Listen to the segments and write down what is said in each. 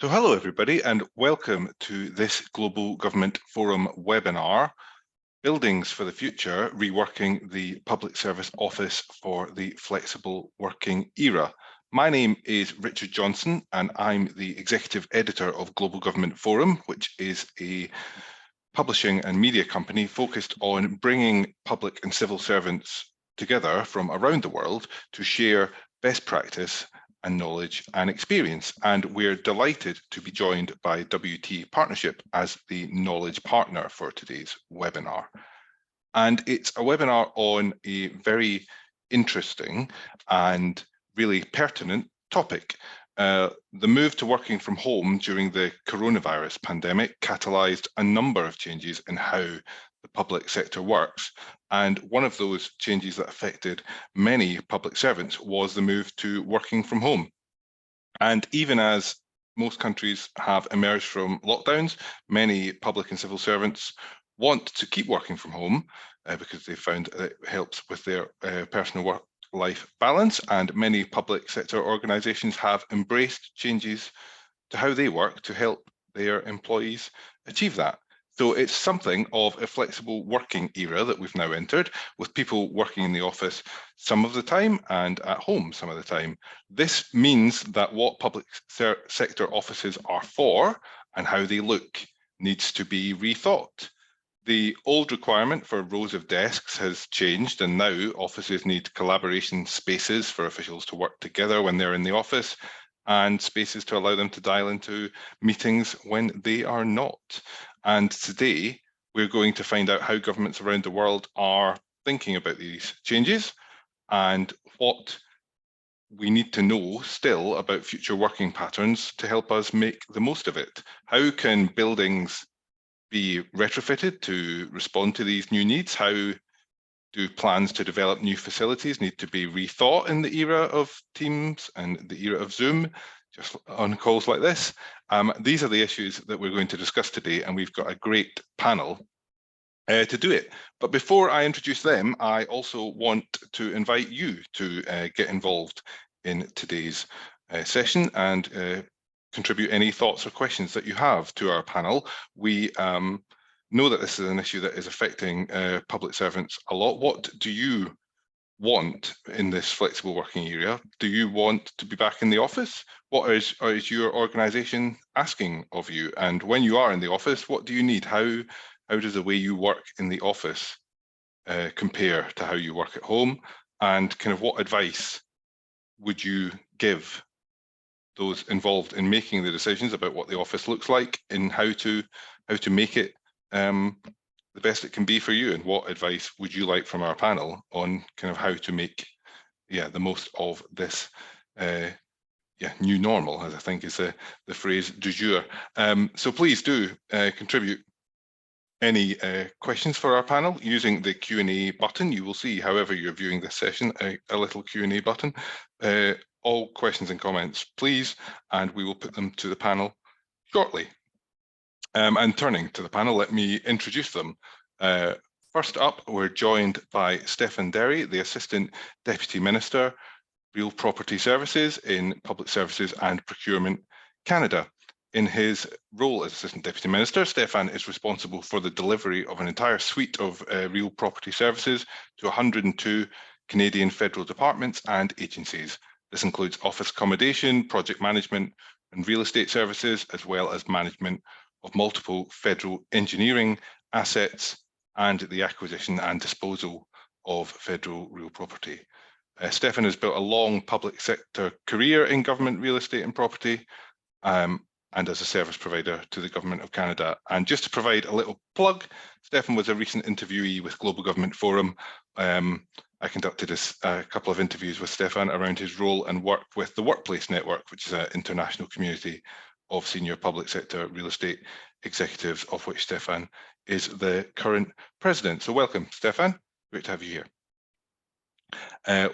So hello everybody and welcome to this Global Government Forum webinar, Buildings for the Future, Reworking the Public Service Office for the Flexible Working Era. My name is Richard Johnson and I'm the Executive Editor of Global Government Forum, which is a publishing and media company focused on bringing public and civil servants together from around the world to share best practice and knowledge and experience. And we're delighted to be joined by WT Partnership as the knowledge partner for today's webinar. And it's a webinar on a very interesting and really pertinent topic. The move to working from home during the coronavirus pandemic catalyzed a number of changes in how the public sector works. And one of those changes that affected many public servants was the move to working from home. And even as most countries have emerged from lockdowns, many public and civil servants want to keep working from home because they found it helps with their personal work-life balance, and many public sector organisations have embraced changes to how they work to help their employees achieve that. So it's something of a flexible working era that we've now entered, with people working in the office some of the time and at home some of the time. This means that what public sector offices are for and how they look needs to be rethought. The old requirement for rows of desks has changed, and now offices need collaboration spaces for officials to work together when they're in the office, and spaces to allow them to dial into meetings when they are not. And today, we're going to find out how governments around the world are thinking about these changes and what we need to know still about future working patterns to help us make the most of it. How can buildings be retrofitted to respond to these new needs? How do plans to develop new facilities need to be rethought in the era of Teams and the era of Zoom, just on calls like this? These are the issues that we're going to discuss today, and we've got a great panel to do it. But before I introduce them, I also want to invite you to get involved in today's session and contribute any thoughts or questions that you have to our panel. We know that this is an issue that is affecting public servants a lot. What do you want in this flexible working area? Do you want to be back in the office? What is your organisation asking of you? And when you are in the office, what do you need? How does the way you work in the office compare to how you work at home? And kind of what advice would you give those involved in making the decisions about what the office looks like and how to make it the best it can be for you? And what advice would you like from our panel on kind of how to make the most of this new normal, as I think is the phrase du jour. So please do contribute any questions for our panel using the Q&A button. You will see, however you're viewing this session, a little Q&A button. All questions and comments, please, and we will put them to the panel shortly. And turning to the panel, let me introduce them. First up, we're joined by Stefan Derry, the Assistant Deputy Minister, Real Property Services in Public Services and Procurement Canada. In his role as Assistant Deputy Minister, Stefan is responsible for the delivery of an entire suite of real property services to 102 Canadian federal departments and agencies. This includes office accommodation, project management and real estate services, as well as management of multiple federal engineering assets and the acquisition and disposal of federal real property. Stefan has built a long public sector career in government real estate and property, and as a service provider to the Government of Canada. And just to provide a little plug, Stefan was a recent interviewee with Global Government Forum. I conducted a couple of interviews with Stefan around his role and work with the Workplace Network, which is an international community of senior public sector real estate executives, of which Stefan is the current president. So welcome, Stefan. Great to have you here.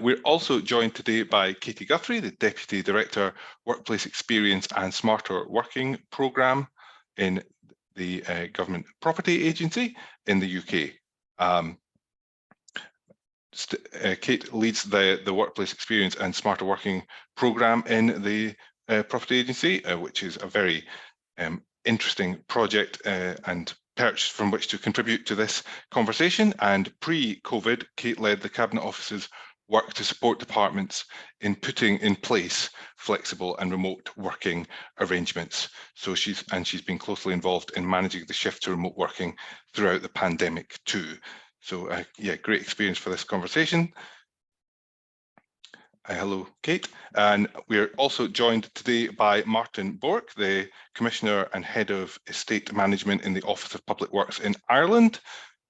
We're also joined today by Katie Guthrie, the Deputy Director, Workplace Experience and Smarter Working Programme in the Government Property Agency in the UK. Kate leads the Workplace Experience and Smarter Working Programme in the property agency, which is a very interesting project and perch from which to contribute to this conversation. And pre-COVID, Kate led the Cabinet Office's work to support departments in putting in place flexible and remote working arrangements. So she's been closely involved in managing the shift to remote working throughout the pandemic too. So yeah, great experience for this conversation. Hello, Kate. And we're also joined today by Martin Bork, the Commissioner and Head of Estate Management in the Office of Public Works in Ireland.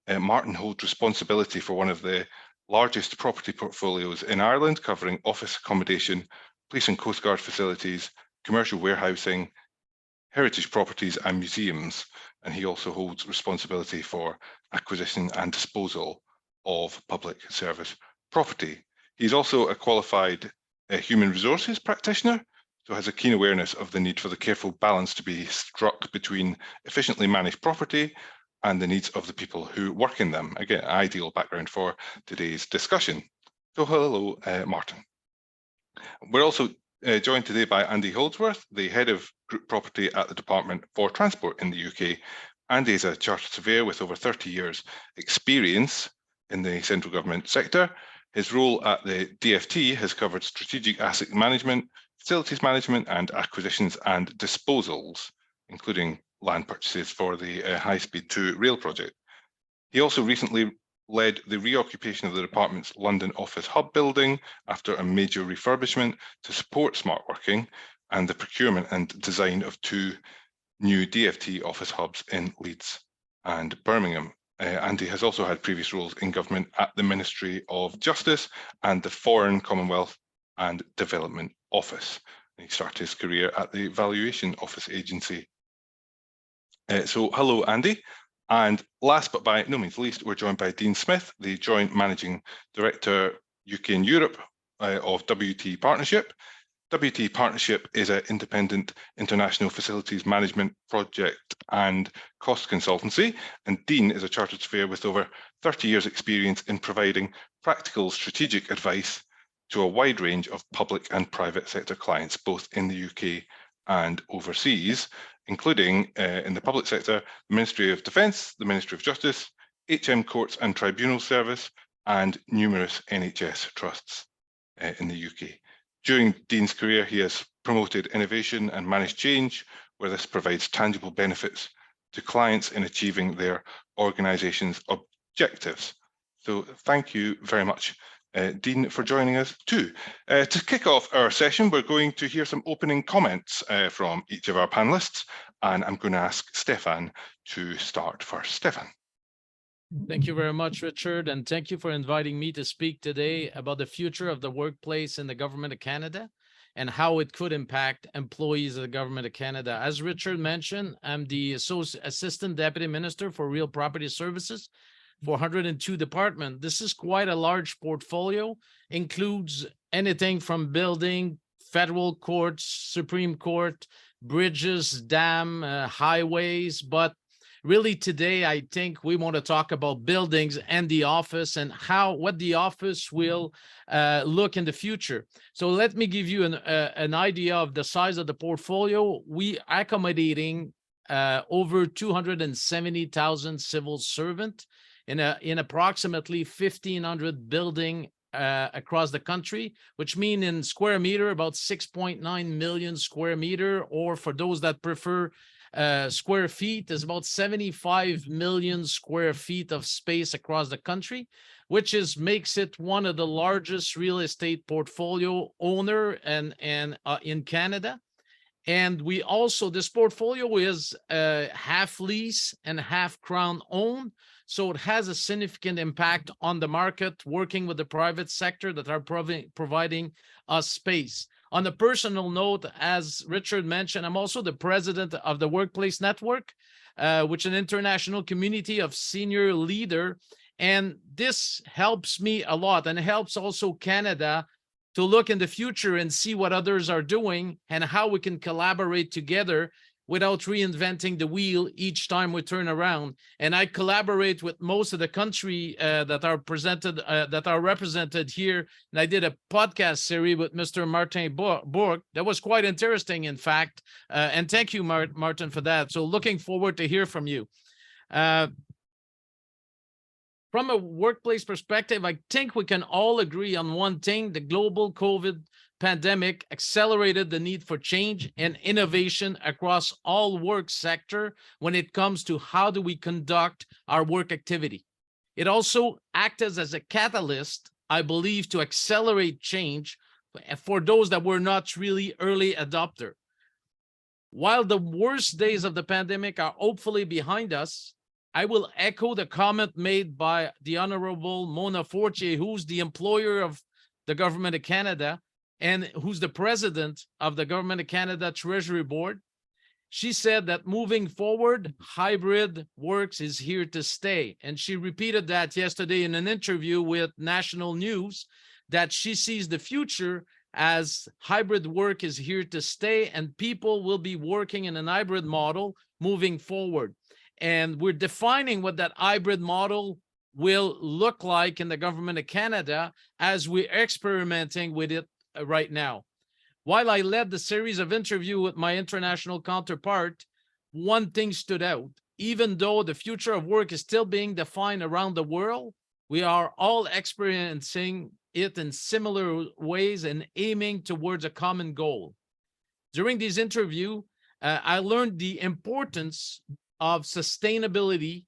Martin holds responsibility for one of the largest property portfolios in Ireland, covering office accommodation, police and coast guard facilities, commercial warehousing, heritage properties and museums. And he also holds responsibility for acquisition and disposal of public service property. He's also a qualified human resources practitioner, so has a keen awareness of the need for the careful balance to be struck between efficiently managed property and the needs of the people who work in them. Again, an ideal background for today's discussion. So hello, Martin. We're also joined today by Andy Holdsworth, the Head of Group Property at the Department for Transport in the UK. Andy is a chartered surveyor with over 30 years experience in the central government sector. His role at the DFT has covered strategic asset management, facilities management, and acquisitions and disposals, including land purchases for the High Speed 2 rail project. He also recently led the reoccupation of the department's London office hub building after a major refurbishment to support smart working and the procurement and design of 2 new DFT office hubs in Leeds and Birmingham. Andy has also had previous roles in government at the Ministry of Justice and the Foreign, Commonwealth and Development Office. He started his career at the Valuation Office Agency. So hello, Andy. And last but by no means least, we're joined by Dean Smith, the Joint Managing Director, UK and Europe of WT Partnership. WT Partnership is an independent international facilities management project and cost consultancy, and Dean is a chartered surveyor with over 30 years experience in providing practical strategic advice to a wide range of public and private sector clients, both in the UK and overseas, including in the public sector, the Ministry of Defence, the Ministry of Justice, HM Courts and Tribunal Service, and numerous NHS trusts in the UK. During Dean's career, he has promoted innovation and managed change, where this provides tangible benefits to clients in achieving their organisation's objectives. So thank you very much, Dean, for joining us too. To kick off our session, we're going to hear some opening comments from each of our panellists, and I'm going to ask Stefan to start first. Stefan. Thank you very much, Richard, and thank you for inviting me to speak today about the future of the workplace in the Government of Canada and how it could impact employees of the Government of Canada. As Richard mentioned, I'm the Assistant Deputy Minister for Real Property Services for 102 departments. This is quite a large portfolio, includes anything from building, federal courts, Supreme Court, bridges, dam, highways, but really today, I think we want to talk about buildings and the office and what the office will look in the future. So let me give you an idea of the size of the portfolio. We are accommodating over 270,000 civil servants in approximately 1,500 buildings across the country, which means in square meter, about 6.9 million square meter, or for those that prefer square feet, is about 75 million square feet of space across the country, which makes it one of the largest real estate portfolio owner in Canada. And we also, this portfolio is half lease and half Crown owned. So it has a significant impact on the market, working with the private sector that are providing us space. On a personal note, as Richard mentioned, I'm also the president of the Workplace Network, which is an international community of senior leaders. And this helps me a lot, and it helps also Canada to look in the future and see what others are doing and how we can collaborate together without reinventing the wheel each time we turn around. And I collaborate with most of the country that are represented here. And I did a podcast series with Mr. Martin Bourque. That was quite interesting, in fact. And thank you, Martin, for that. So looking forward to hear from you. From a workplace perspective, I think we can all agree on one thing: the global COVID pandemic accelerated the need for change and innovation across all work sector when it comes to how do we conduct our work activity. It also acted as a catalyst, I believe, to accelerate change for those that were not really early adopter. While the worst days of the pandemic are hopefully behind us, I will echo the comment made by the Honorable Mona Fortier, who's the employer of the Government of Canada and who's the president of the Government of Canada Treasury Board. She said that moving forward, hybrid works is here to stay. And she repeated that yesterday in an interview with National News, that she sees the future as hybrid work is here to stay and people will be working in an hybrid model moving forward. And we're defining what that hybrid model will look like in the Government of Canada as we're experimenting with it right now. While I led the series of interviews with my international counterpart, one thing stood out. Even though the future of work is still being defined around the world, we are all experiencing it in similar ways and aiming towards a common goal. During these interviews, I learned the importance of sustainability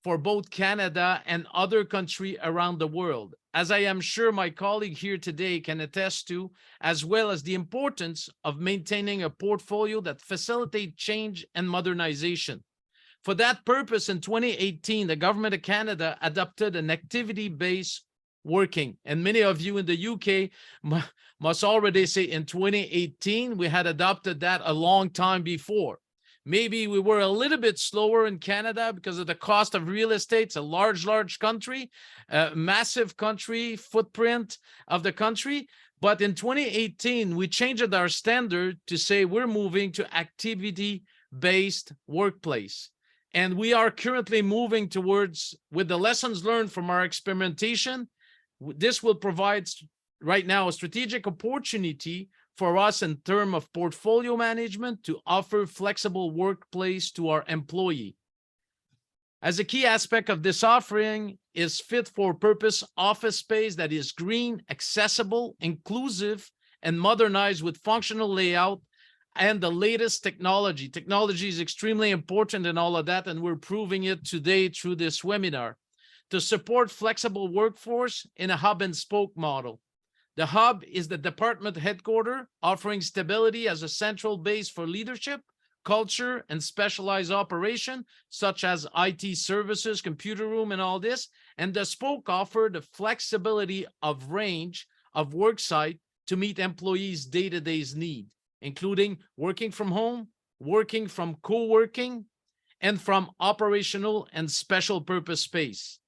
for both Canada and other countries around the world, as I am sure my colleague here today can attest to, as well as the importance of maintaining a portfolio that facilitates change and modernization. For that purpose, in 2018, the Government of Canada adopted an activity-based working. And many of you in the UK must already say in 2018, we had adopted that a long time before. Maybe we were a little bit slower in Canada because of the cost of real estate. It's a large country, massive country, footprint of the country. But in 2018, we changed our standard to say we're moving to activity-based workplace. And we are currently moving towards, with the lessons learned from our experimentation, this will provide right now a strategic opportunity for us in terms of portfolio management to offer flexible workplace to our employee. As a key aspect of this offering is fit for purpose office space that is green, accessible, inclusive, and modernized with functional layout and the latest technology. Technology is extremely important in all of that, and we're proving it today through this webinar. To support flexible workforce in a hub and spoke model. The hub is the department headquarters, offering stability as a central base for leadership, culture, and specialized operation, such as IT services, computer room, and all this. And the spoke offer the flexibility of range of work site to meet employees' day-to-day need, including working from home, working from co-working, and from operational and special purpose space.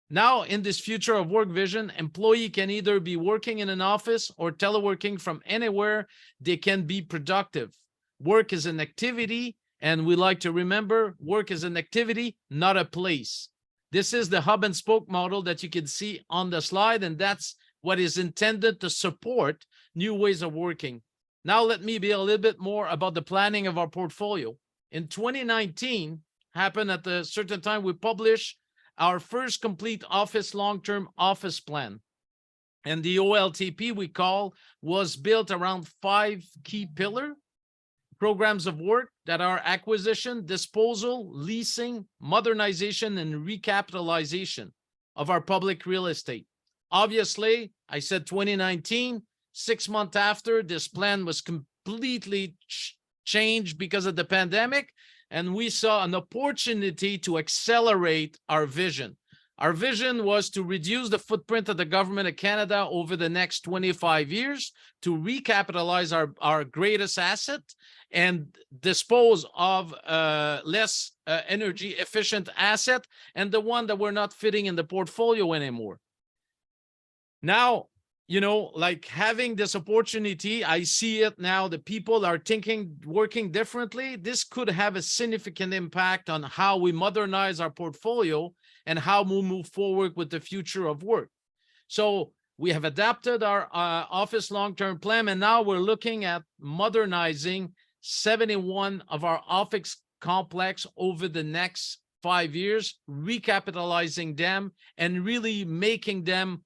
Now, in this future of work vision, employee can either be working in an office or teleworking from anywhere they can be productive. Work is an activity, and we like to remember, work is an activity, not a place. This is the hub and spoke model that you can see on the slide, and that's what is intended to support new ways of working. Now, let me be a little bit more about the planning of our portfolio. In 2019, happened at a certain time, we published our first complete office long-term office plan. And the OLTP we call was built around 5 key pillar programs of work that are acquisition, disposal, leasing, modernization, and recapitalization of our public real estate. Obviously, I said 2019, 6 months after, this plan was completely changed because of the pandemic. And we saw an opportunity to accelerate our vision. Our vision was to reduce the footprint of the Government of Canada over the next 25 years, to recapitalize our greatest asset and dispose of less energy efficient asset and the one that we're not fitting in the portfolio anymore. Now, you know, like having this opportunity, I see it now. The people are thinking, working differently. This could have a significant impact on how we modernize our portfolio and how we move forward with the future of work. So we have adapted our office long-term plan, and now we're looking at modernizing 71 of our office complex over the next 5 years, recapitalizing them and really making them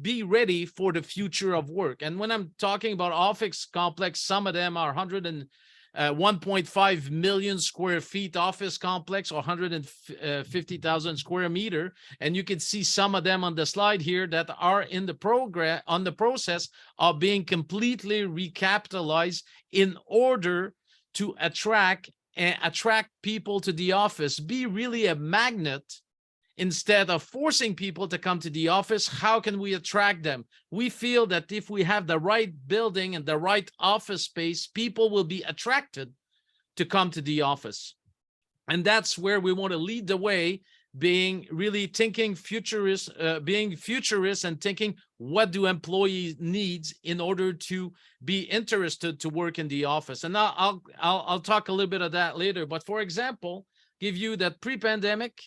be ready for the future of work. And when I'm talking about office complex, some of them are 1.5 million square feet office complex, or 150,000 square meter. And you can see some of them on the slide here that are in the process of being completely recapitalized in order to attract people to the office, be really a magnet. Instead of forcing people to come to the office, how can we attract them? We feel that if we have the right building and the right office space, people will be attracted to come to the office. And that's where we want to lead the way, being really thinking futurist, being futurist and thinking, what do employees needs in order to be interested to work in the office? And I'll talk a little bit of that later. But for example, give you that pre-pandemic,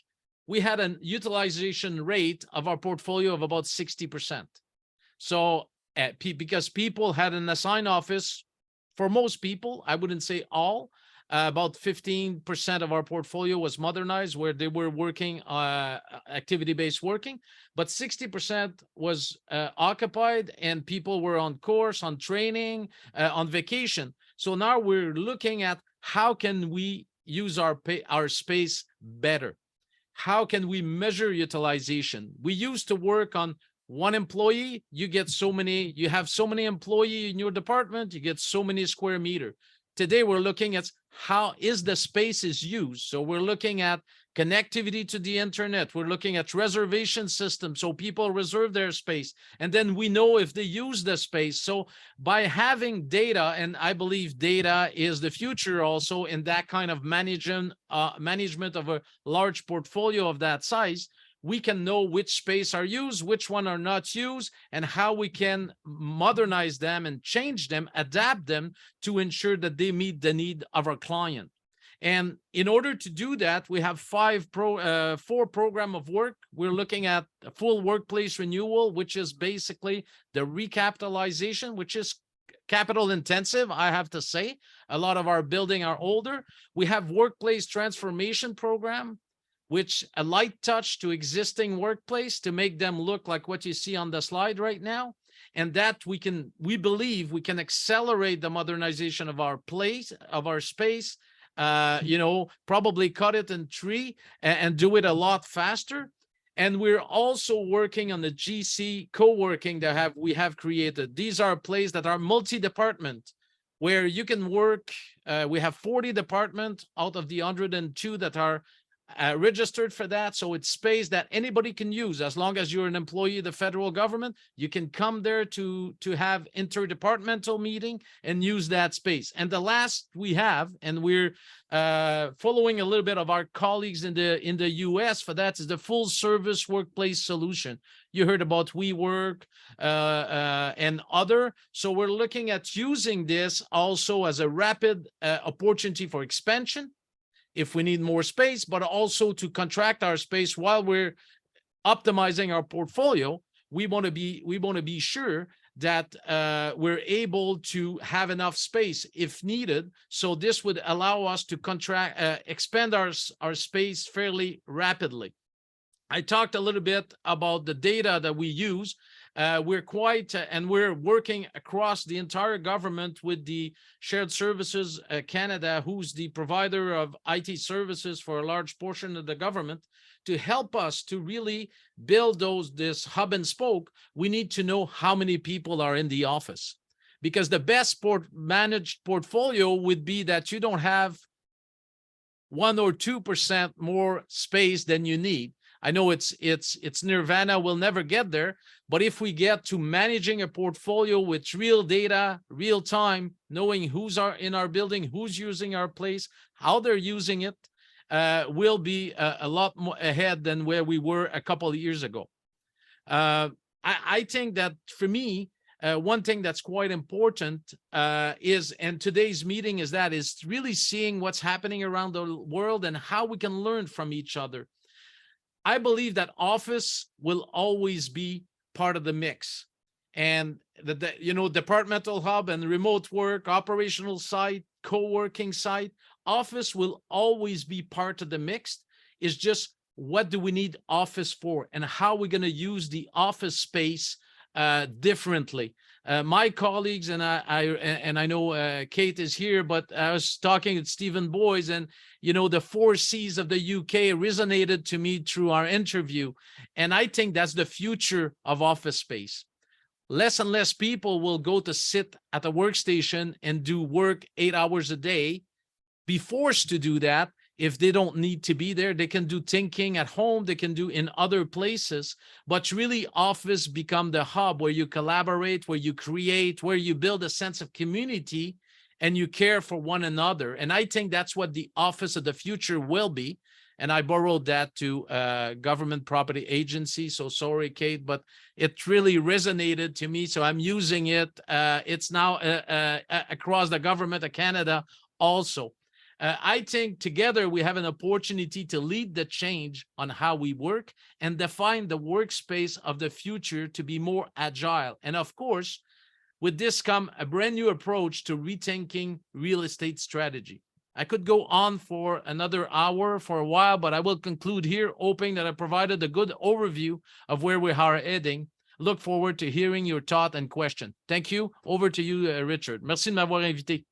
we had a utilization rate of our portfolio of about 60%. So because people had an assigned office, for most people, I wouldn't say all, about 15% of our portfolio was modernized, where they were working activity-based working, but 60% was occupied, and people were on course, on training, on vacation. So now we're looking at how can we use our space better. How can we measure utilization? We used to work on one employee, you have so many employees in your department, you get so many square meter. Today, we're looking at how is the space is used. So we're looking at connectivity to the internet. We're looking at reservation systems, so people reserve their space. And then we know if they use the space. So by having data, and I believe data is the future also in that kind of management of a large portfolio of that size, we can know which space are used, which one are not used, and how we can modernize them and change them, adapt them to ensure that they meet the need of our client. And in order to do that, we have 4 program of work. We're looking at a full workplace renewal, which is basically the recapitalization, which is capital intensive, I have to say. A lot of our building are older. We have workplace transformation program, which a light touch to existing workplace to make them look like what you see on the slide right now. And that we believe we can accelerate the modernization of our space, probably cut it in 3 and do it a lot faster. And we're also working on the GC co-working that we have created. These are places that are multi-department, where you can work. We have 40 departments out of the 102 that are registered for that. So it's space that anybody can use. As long as you're an employee of the federal government, you can come there to have interdepartmental meeting and use that space. And the last we have, and we're following a little bit of our colleagues in the US for that, is the full service workplace solution. You heard about WeWork and other. So we're looking at using this also as a rapid opportunity for expansion if we need more space, but also to contract our space while we're optimizing our portfolio. We want to be sure that we're able to have enough space if needed. So this would allow us to expand our space fairly rapidly. I talked a little bit about the data that we use. We're working across the entire government with the Shared Services Canada, who's the provider of IT services for a large portion of the government, to help us to really build this hub and spoke. We need to know how many people are in the office, because the best managed portfolio would be that you don't have 1 or 2% more space than you need. I know it's nirvana, we'll never get there, but if we get to managing a portfolio with real data, real time, knowing who's in our building, who's using our place, how they're using it, we'll be a lot more ahead than where we were a couple of years ago. I think that for me, one thing that's quite important is, and today's meeting is really seeing what's happening around the world and how we can learn from each other. I believe that office will always be part of the mix, and the departmental hub and remote work, operational site, co-working site, office will always be part of the mix. It's just, what do we need office for, and how we're going to use the office space differently. My colleagues and I know Kate is here, but I was talking with Stephen Boys, and the 4 C's of the UK resonated to me through our interview, and I think that's the future of office space. Less and less people will go to sit at a workstation and do work 8 hours a day, be forced to do that. If they don't need to be there, they can do thinking at home, they can do in other places, but really office become the hub where you collaborate, where you create, where you build a sense of community and you care for one another. And I think that's what the office of the future will be. And I borrowed that to government property agency. So sorry, Kate, but it really resonated to me. So I'm using it. It's now across the government of Canada also. I think together we have an opportunity to lead the change on how we work and define the workspace of the future to be more agile. And of course, with this come a brand new approach to rethinking real estate strategy. I could go on for another hour for a while, but I will conclude here, hoping that I provided a good overview of where we are heading. Look forward to hearing your thought and question. Thank you. Over to you, Richard. Merci de m'avoir invité.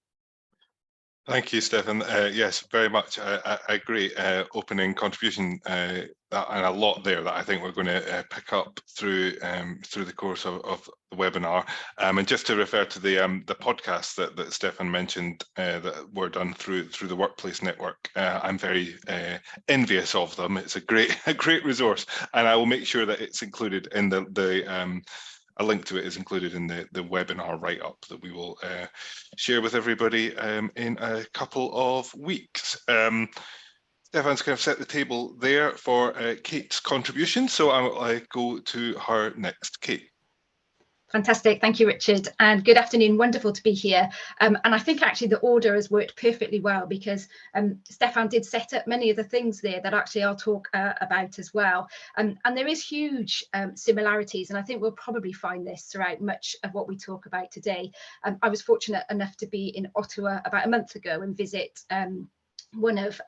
Thank you, Stefan. Yes, very much. I agree. Opening contribution, and a lot there that I think we're going to pick up through the course of the webinar. And just to refer to the podcast that Stefan mentioned that were done through the Workplace Network, I'm very envious of them. It's a great resource, and I will make sure that it's included in a link to it is included in the webinar write-up that we will share with everybody in a couple of weeks. Stefan's kind of set the table there for Kate's contribution, so I go to her next. Kate. Fantastic. Thank you, Richard. And good afternoon. Wonderful to be here. And I think actually the order has worked perfectly well, because Stefan did set up many of the things there that actually I'll talk about as well. And there is huge similarities, and I think we'll probably find this throughout much of what we talk about today. I was fortunate enough to be in Ottawa about a month ago and visit one of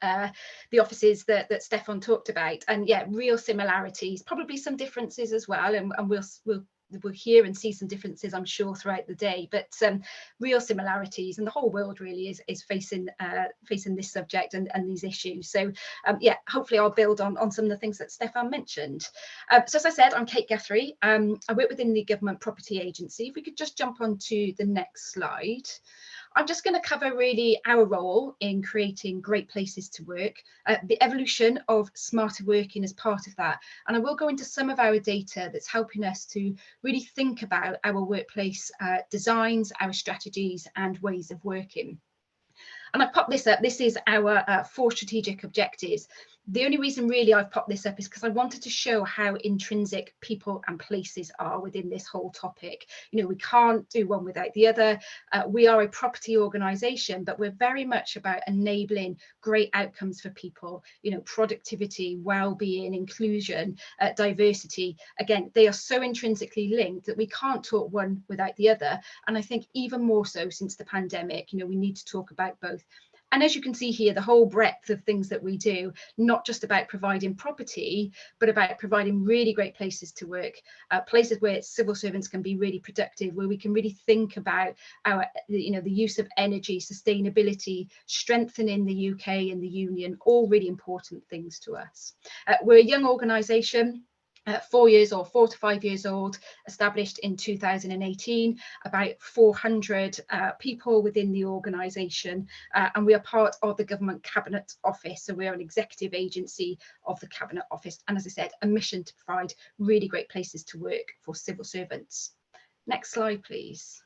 the offices that Stefan talked about. And yeah, real similarities, probably some differences as well. And we'll hear and see some differences, I'm sure, throughout the day, but real similarities, and the whole world really is facing this subject and these issues. So yeah, hopefully I'll build on some of the things that Stefan mentioned. So as I said, I'm Kate Guthrie. I work within the Government Property Agency. If we could just jump on to the next slide. I'm just going to cover really our role in creating great places to work, the evolution of smarter working as part of that. And I will go into some of our data that's helping us to really think about our workplace designs, our strategies and ways of working. And I've popped this up. This is our 4 strategic objectives. The only reason really I've popped this up is because I wanted to show how intrinsic people and places are within this whole topic. We can't do one without the other. We are a property organisation, but we're very much about enabling great outcomes for people, productivity, well-being, inclusion, diversity. Again, they are so intrinsically linked that we can't talk one without the other. And I think even more so since the pandemic, we need to talk about both. And as you can see here, the whole breadth of things that we do, not just about providing property, but about providing really great places to work, places where civil servants can be really productive, where we can really think about the use of energy, sustainability, strengthening the UK and the union, all really important things to us. We're a young organisation. 4 to 5 years old, established in 2018, about 400 people within the organisation, and we are part of the Government Cabinet Office. So we are an executive agency of the Cabinet Office, and as I said, a mission to provide really great places to work for civil servants. Next slide, please.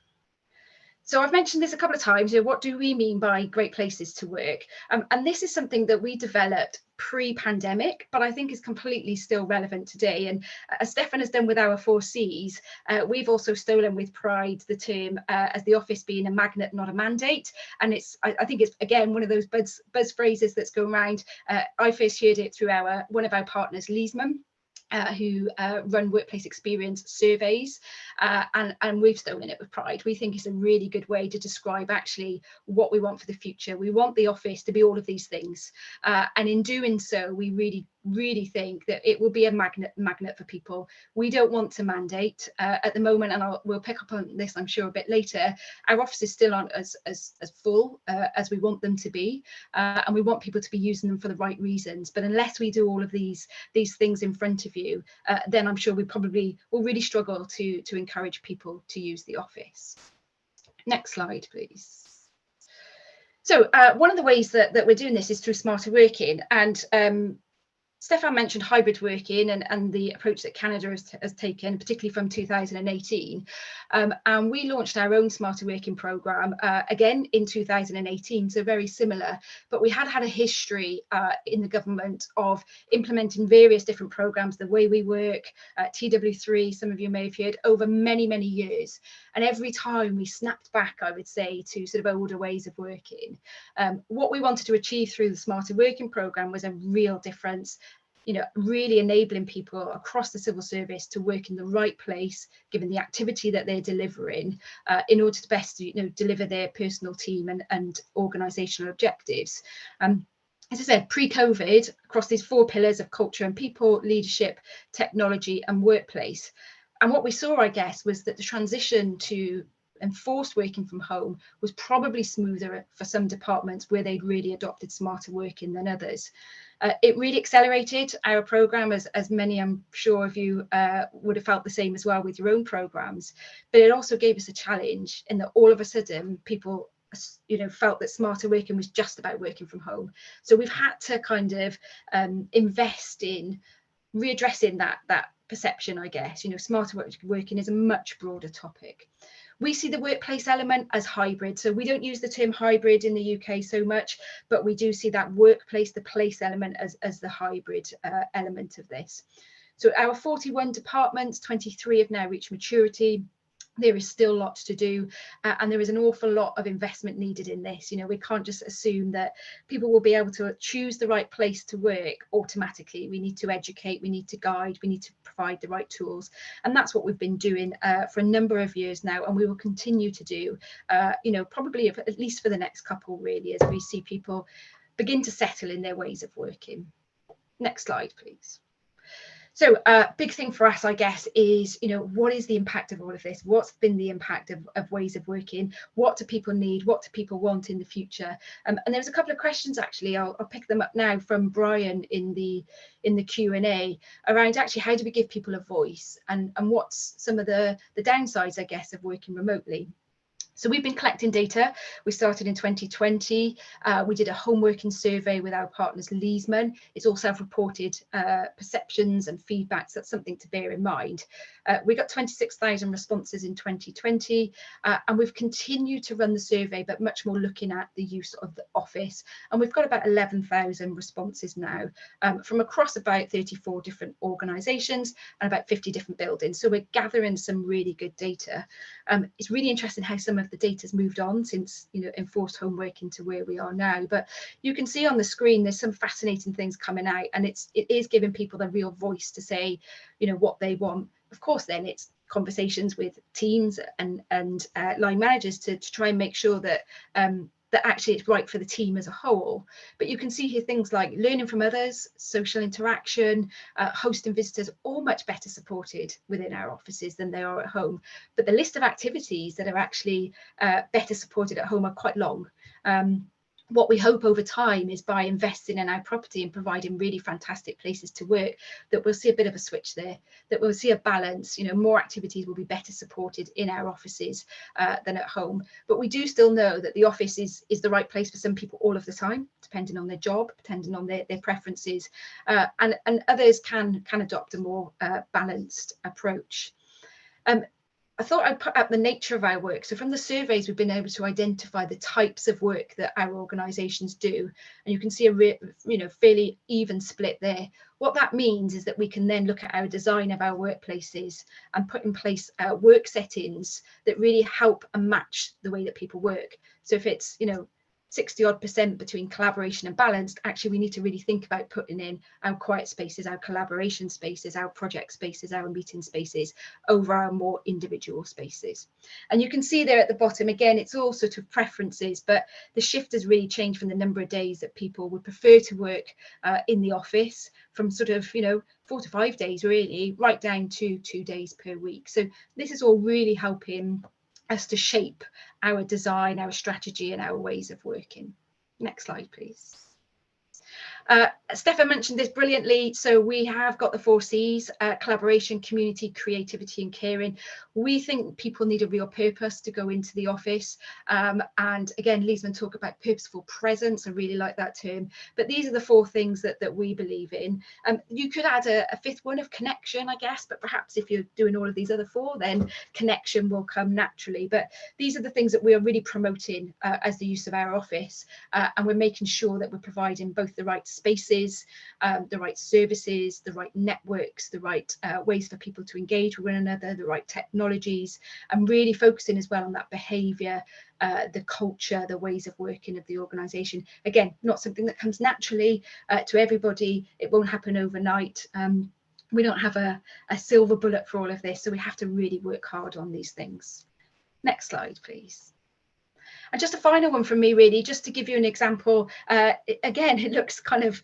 So I've mentioned this a couple of times, what do we mean by great places to work? And this is something that we developed pre-pandemic, but I think is completely still relevant today. And as Stefan has done with our 4Cs, we've also stolen with pride the term as the office being a magnet, not a mandate. And I think it's, again, one of those buzz phrases that's going around. I first heard it through one of our partners, Leesman, who run workplace experience surveys, and we've stolen it with pride. We think it's a really good way to describe actually what we want for the future. We want the office to be all of these things, and in doing so, we really think that it will be a magnet for people. We don't want to mandate at the moment, and we'll pick up on this, I'm sure, a bit later. Our offices still aren't as full as we want them to be, and we want people to be using them for the right reasons. But unless we do all of these things in front of you, then I'm sure we probably will really struggle to encourage people to use the office. Next slide, please. So one of the ways that we're doing this is through smarter working, and Stefan mentioned hybrid working and the approach that Canada has taken, particularly from 2018. And we launched our own smarter working programme again in 2018, so very similar. But we had a history in the government of implementing various different programmes, the way we work, TW3, some of you may have heard, over many, many years. And every time we snapped back, I would say, to sort of older ways of working. What we wanted to achieve through the smarter working programme was a real difference, really enabling people across the civil service to work in the right place, given the activity that they're delivering, in order to best, deliver their personal team and organisational objectives. As I said, pre-COVID, across these 4 pillars of culture and people, leadership, technology and workplace. And what we saw, I guess, was that the transition to enforced working from home was probably smoother for some departments where they'd really adopted smarter working than others. It really accelerated our programme, as many, I'm sure, of you would have felt the same as well with your own programmes. But it also gave us a challenge in that all of a sudden people felt that smarter working was just about working from home. So we've had to kind of invest in readdressing that perception, I guess. Smarter working is a much broader topic. We see the workplace element as hybrid. So we don't use the term hybrid in the UK so much, but we do see that workplace, the place element as the hybrid element of this. So our 41 departments, 23 have now reached maturity. There is still lots to do, and there is an awful lot of investment needed in this. We can't just assume that people will be able to choose the right place to work automatically. We need to educate, we need to guide, we need to provide the right tools, and that's what we've been doing for a number of years now, and we will continue to do, probably at least for the next couple, really, as we see people begin to settle in their ways of working. Next slide, please. So big thing for us, I guess, is, what is the impact of all of this? What's been the impact of ways of working? What do people need? What do people want in the future? And there's a couple of questions, actually, I'll pick them up now from Brian in the Q&A around actually how do we give people a voice, and what's some of the downsides, I guess, of working remotely. So we've been collecting data. We started in 2020. We did a home working survey with our partners Leesman. It's all self-reported perceptions and feedbacks. That's something to bear in mind. We got 26,000 responses in 2020, and we've continued to run the survey, but much more looking at the use of the office. And we've got about 11,000 responses now from across about 34 different organisations and about 50 different buildings. So we're gathering some really good data. It's really interesting how some of the data's moved on since enforced home working to where we are now, but you can see on the screen there's some fascinating things coming out, and it is giving people a real voice to say what they want. Of course, then it's conversations with teams and line managers to try and make sure that that actually it's right for the team as a whole. But you can see here things like learning from others, social interaction, hosting visitors, all much better supported within our offices than they are at home. But the list of activities that are actually better supported at home are quite long. What we hope over time is by investing in our property and providing really fantastic places to work, that we'll see a bit of a switch there, that we'll see a balance. More activities will be better supported in our offices than at home. But we do still know that the office is the right place for some people all of the time, depending on their job, depending on their preferences, and others can adopt a more balanced approach. I thought I'd put up the nature of our work. So from the surveys, we've been able to identify the types of work that our organisations do, and you can see a fairly even split there. What that means is that we can then look at our design of our workplaces and put in place work settings that really help and match the way that people work. So if it's 60% between collaboration and balanced, actually we need to really think about putting in our quiet spaces, our collaboration spaces, our project spaces, our meeting spaces over our more individual spaces. And you can see there at the bottom, again, it's all sort of preferences, but the shift has really changed from the number of days that people would prefer to work in the office, from sort of 4 to 5 days really, right down to 2 days per week. So this is all really helping us to shape our design, our strategy, and our ways of working. Next slide, please. Stefan mentioned this brilliantly. So we have got the 4 C's, collaboration, community, creativity, and caring. We think people need a real purpose to go into the office. And again, Leesman talk about purposeful presence. I really like that term. But these are the 4 things that we believe in. You could add a 5th one of connection, I guess, but perhaps if you're doing all of these other 4, then connection will come naturally. But these are the things that we are really promoting as the use of our office. And we're making sure that we're providing both the right spaces, the right services, the right networks, the right ways for people to engage with one another, the right technologies, and really focusing as well on that behaviour, the culture, the ways of working of the organisation. Again, not something that comes naturally to everybody. It won't happen overnight. We don't have a silver bullet for all of this, so we have to really work hard on these things. Next slide, please. And just a final one from me, really, just to give you an example. Again, it looks kind of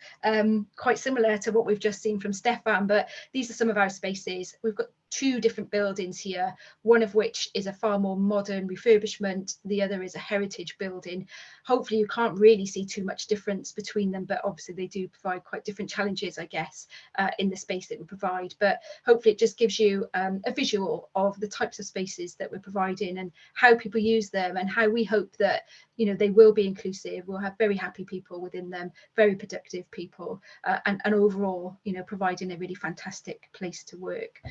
quite similar to what we've just seen from Stefan, but these are some of our spaces. We've got 2 different buildings here, one of which is a far more modern refurbishment, the other is a heritage building. Hopefully you can't really see too much difference between them, but obviously they do provide quite different challenges, I guess, in the space that we provide. But hopefully it just gives you a visual of the types of spaces that we're providing and how people use them, and how we hope that they will be inclusive. We'll have very happy people within them, very productive people, and overall providing a really fantastic place to work.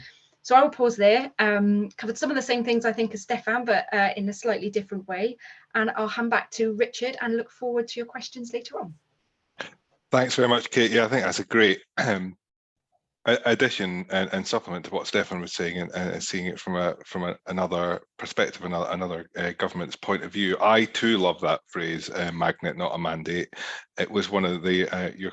So I will pause there. Covered some of the same things I think as Stefan, but in a slightly different way. And I'll hand back to Richard and look forward to your questions later on. Thanks very much, Kate. Yeah, I think that's a great addition and supplement to what Stefan was saying, and seeing it from another perspective, another government's point of view. I too love that phrase, magnet, not a mandate. It was one of the your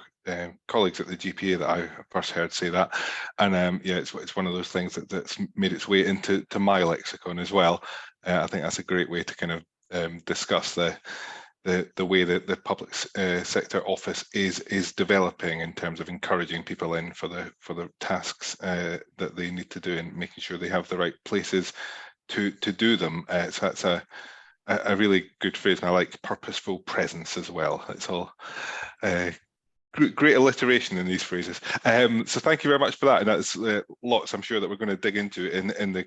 colleagues at the GPA that I first heard say that, and yeah, it's one of those things that's made its way into my lexicon as well. I think that's a great way to kind of discuss the way that the public sector office is developing in terms of encouraging people in for the tasks that they need to do, and making sure they have the right places to do them. So that's a really good phrase, and I like purposeful presence as well. It's all great alliteration in these phrases. So thank you very much for that, and that's lots I'm sure that we're going to dig into in the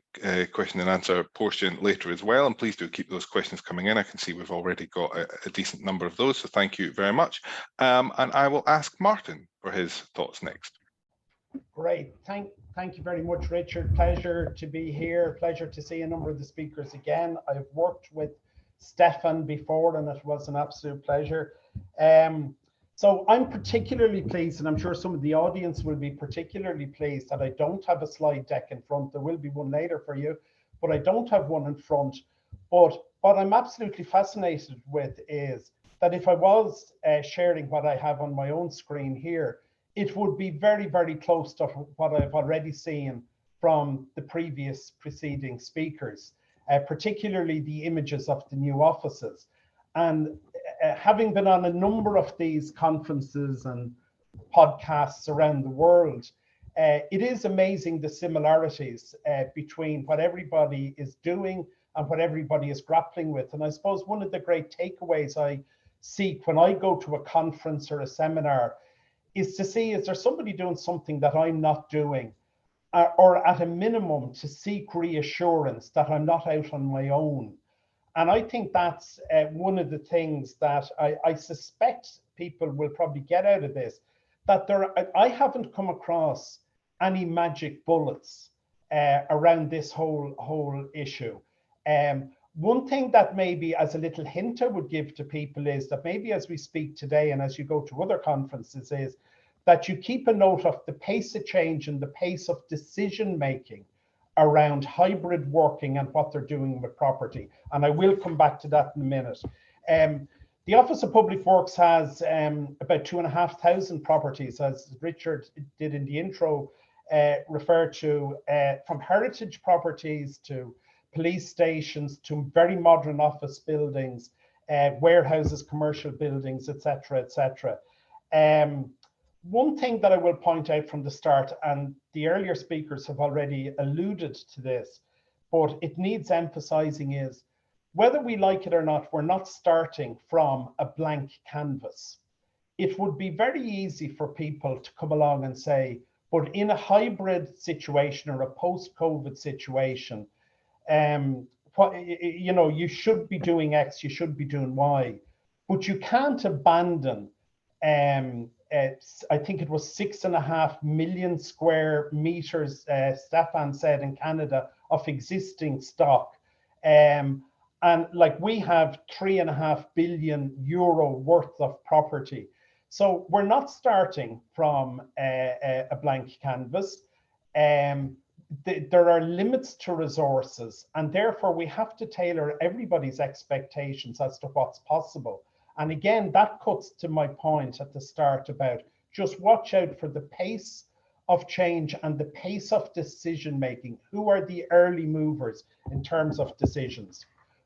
question and answer portion later as well. And please do keep those questions coming in. I can see we've already got a decent number of those, so thank you very much. And I will ask Martin for his thoughts next. Great, thank you very much, Richard. Pleasure to be here. Pleasure to see a number of the speakers again. I've worked with Stefan before, and it was an absolute pleasure. So I'm particularly pleased, and I'm sure some of the audience will be particularly pleased, that I don't have a slide deck in front. There will be one later for you, but I don't have one in front. But what I'm absolutely fascinated with is that if I was sharing what I have on my own screen here, it would be very, very close to what I've already seen from the previous preceding speakers, particularly the images of the new offices. And having been on a number of these conferences and podcasts around the world, it is amazing the similarities between what everybody is doing and what everybody is grappling with. And I suppose one of the great takeaways I seek when I go to a conference or a seminar is to see, is there somebody doing something that I'm not doing? Or at a minimum, to seek reassurance that I'm not out on my own. And I think that's one of the things that I suspect people will probably get out of this, that I haven't come across any magic bullets around this whole issue. One thing that maybe as a little hint I would give to people is that maybe as we speak today and as you go to other conferences is that you keep a note of the pace of change and the pace of decision making around hybrid working and what they're doing with property. And I will come back to that in a minute. The Office of Public Works has about 2,500 properties, as Richard did in the intro, refer to, from heritage properties to police stations to very modern office buildings, warehouses, commercial buildings, etc., etc. One thing that I will point out from the start, and the earlier speakers have already alluded to this, but it needs emphasizing is, whether we like it or not, we're not starting from a blank canvas. It would be very easy for people to come along and say, but in a hybrid situation or a post-COVID situation, you should be doing X, you should be doing Y, but you can't abandon, I think it was 6.5 million square meters, Stefan said, in Canada, of existing stock. And like we have 3.5 billion euro worth of property. So we're not starting from a blank canvas. There are limits to resources, and therefore we have to tailor everybody's expectations as to what's possible. And again, that cuts to my point at the start about just watch out for the pace of change and the pace of decision making. Who are the early movers in terms of decisions?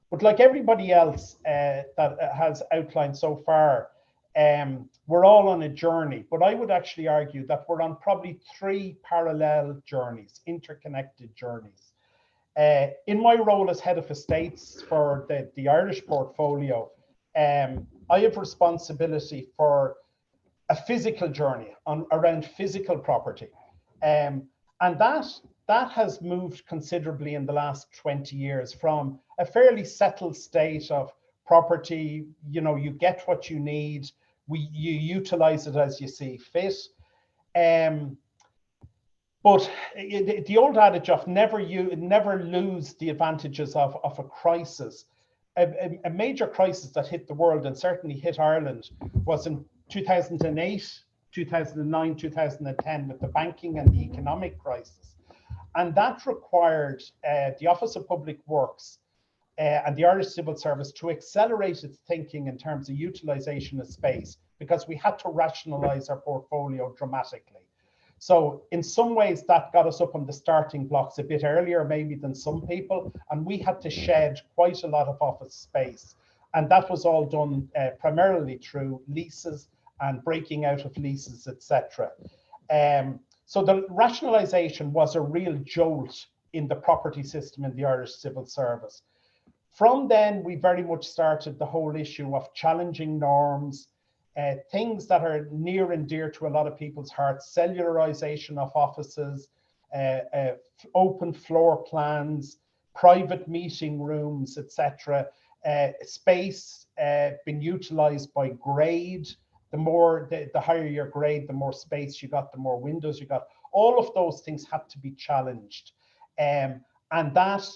But like everybody else that has outlined so far, we're all on a journey, but I would actually argue that we're on probably 3 parallel journeys, interconnected journeys. In my role as head of estates for the Irish portfolio, I have responsibility for a physical journey around physical property. And that has moved considerably in the last 20 years from a fairly settled state of property, you get what you need, you utilize it as you see fit. But the old adage of never lose the advantages of a crisis. A major crisis that hit the world and certainly hit Ireland was in 2008, 2009, 2010 with the banking and the economic crisis. And that required the Office of Public Works and the Irish Civil Service to accelerate its thinking in terms of utilization of space, because we had to rationalize our portfolio dramatically. So in some ways that got us up on the starting blocks a bit earlier maybe than some people, and we had to shed quite a lot of office space. And that was all done primarily through leases and breaking out of leases, etc. So the rationalization was a real jolt in the property system in the Irish Civil Service. From then, we very much started the whole issue of challenging norms, things that are near and dear to a lot of people's hearts: cellularization of offices, open floor plans, private meeting rooms, etc. Space being utilized by grade. The higher your grade, the more space you got, the more windows you got. All of those things had to be challenged. And that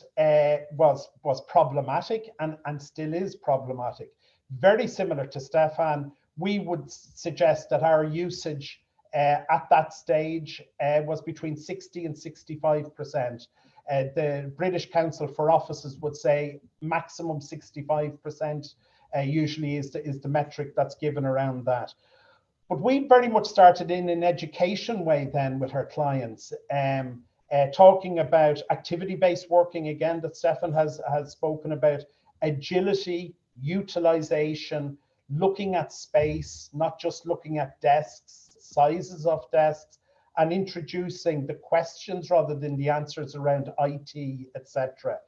was problematic and still is problematic. Very similar to Stefan, we would suggest that our usage at that stage was between 60 and 65%. The British Council for Offices would say maximum 65% usually is the metric that's given around that. But we very much started in an education way then with our clients, talking about activity-based working again that Stefan has spoken about, agility, utilization, looking at space, not just looking at desks, sizes of desks, and introducing the questions rather than the answers around IT, etc.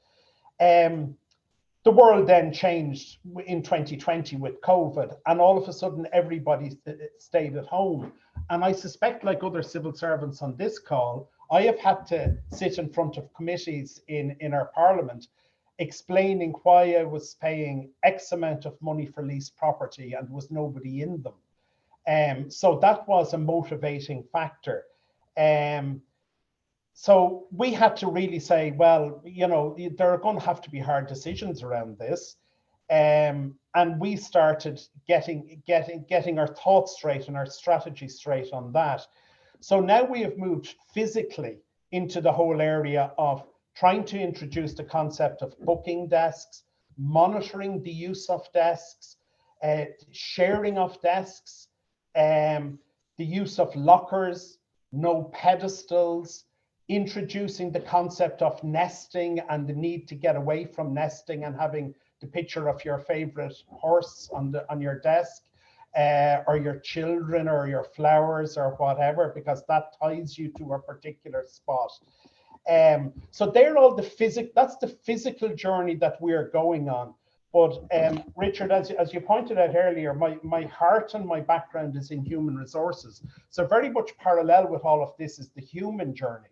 The world then changed in 2020 with COVID, and all of a sudden everybody stayed at home. And I suspect, like other civil servants on this call, I have had to sit in front of committees in our parliament explaining why I was paying X amount of money for leased property and was nobody in them. So that was a motivating factor. So we had to really say, well, you know, there are going to have to be hard decisions around this. And we started getting our thoughts straight and our strategy straight on that. So now we have moved physically into the whole area of trying to introduce the concept of booking desks, monitoring the use of desks, sharing of desks, the use of lockers, no pedestals, introducing the concept of nesting and the need to get away from nesting and having the picture of your favorite horse on your desk, or your children or your flowers or whatever, because that ties you to a particular spot. So they're all that's the physical journey that we're going on. But Richard, as you pointed out earlier, my heart and my background is in human resources. So very much parallel with all of this is the human journey.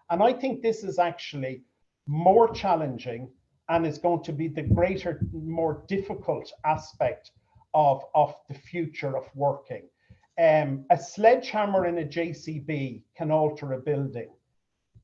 And I think this is actually more challenging and is going to be the greater, more difficult aspect of the future of working. A sledgehammer in a JCB can alter a building,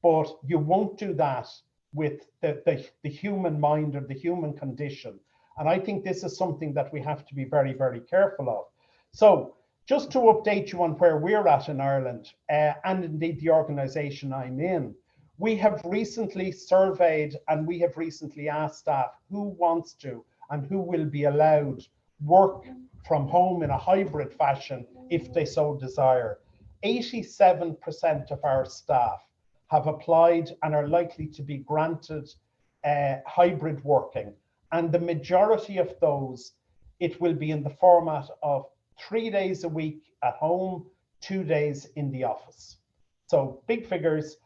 but you won't do that with the human mind or the human condition. And I think this is something that we have to be very, very careful of. So just to update you on where we're at in Ireland, and indeed the organisation I'm in, we have recently surveyed and we have recently asked staff who wants to and who will be allowed work from home in a hybrid fashion if they so desire. 87% of our staff have applied and are likely to be granted hybrid working. And the majority of those, it will be in the format of 3 days a week at home, 2 days in the office. So big figures.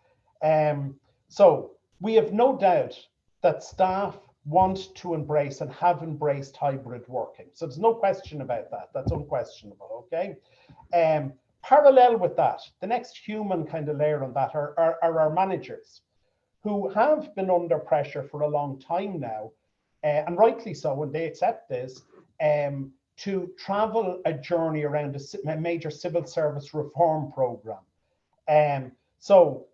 So we have no doubt that staff want to embrace and have embraced hybrid working. So there's no question about that. That's unquestionable, okay? Parallel with that, the next human kind of layer on that are our managers, who have been under pressure for a long time now, and rightly so, and they accept this, to travel a journey around a major civil service reform program. So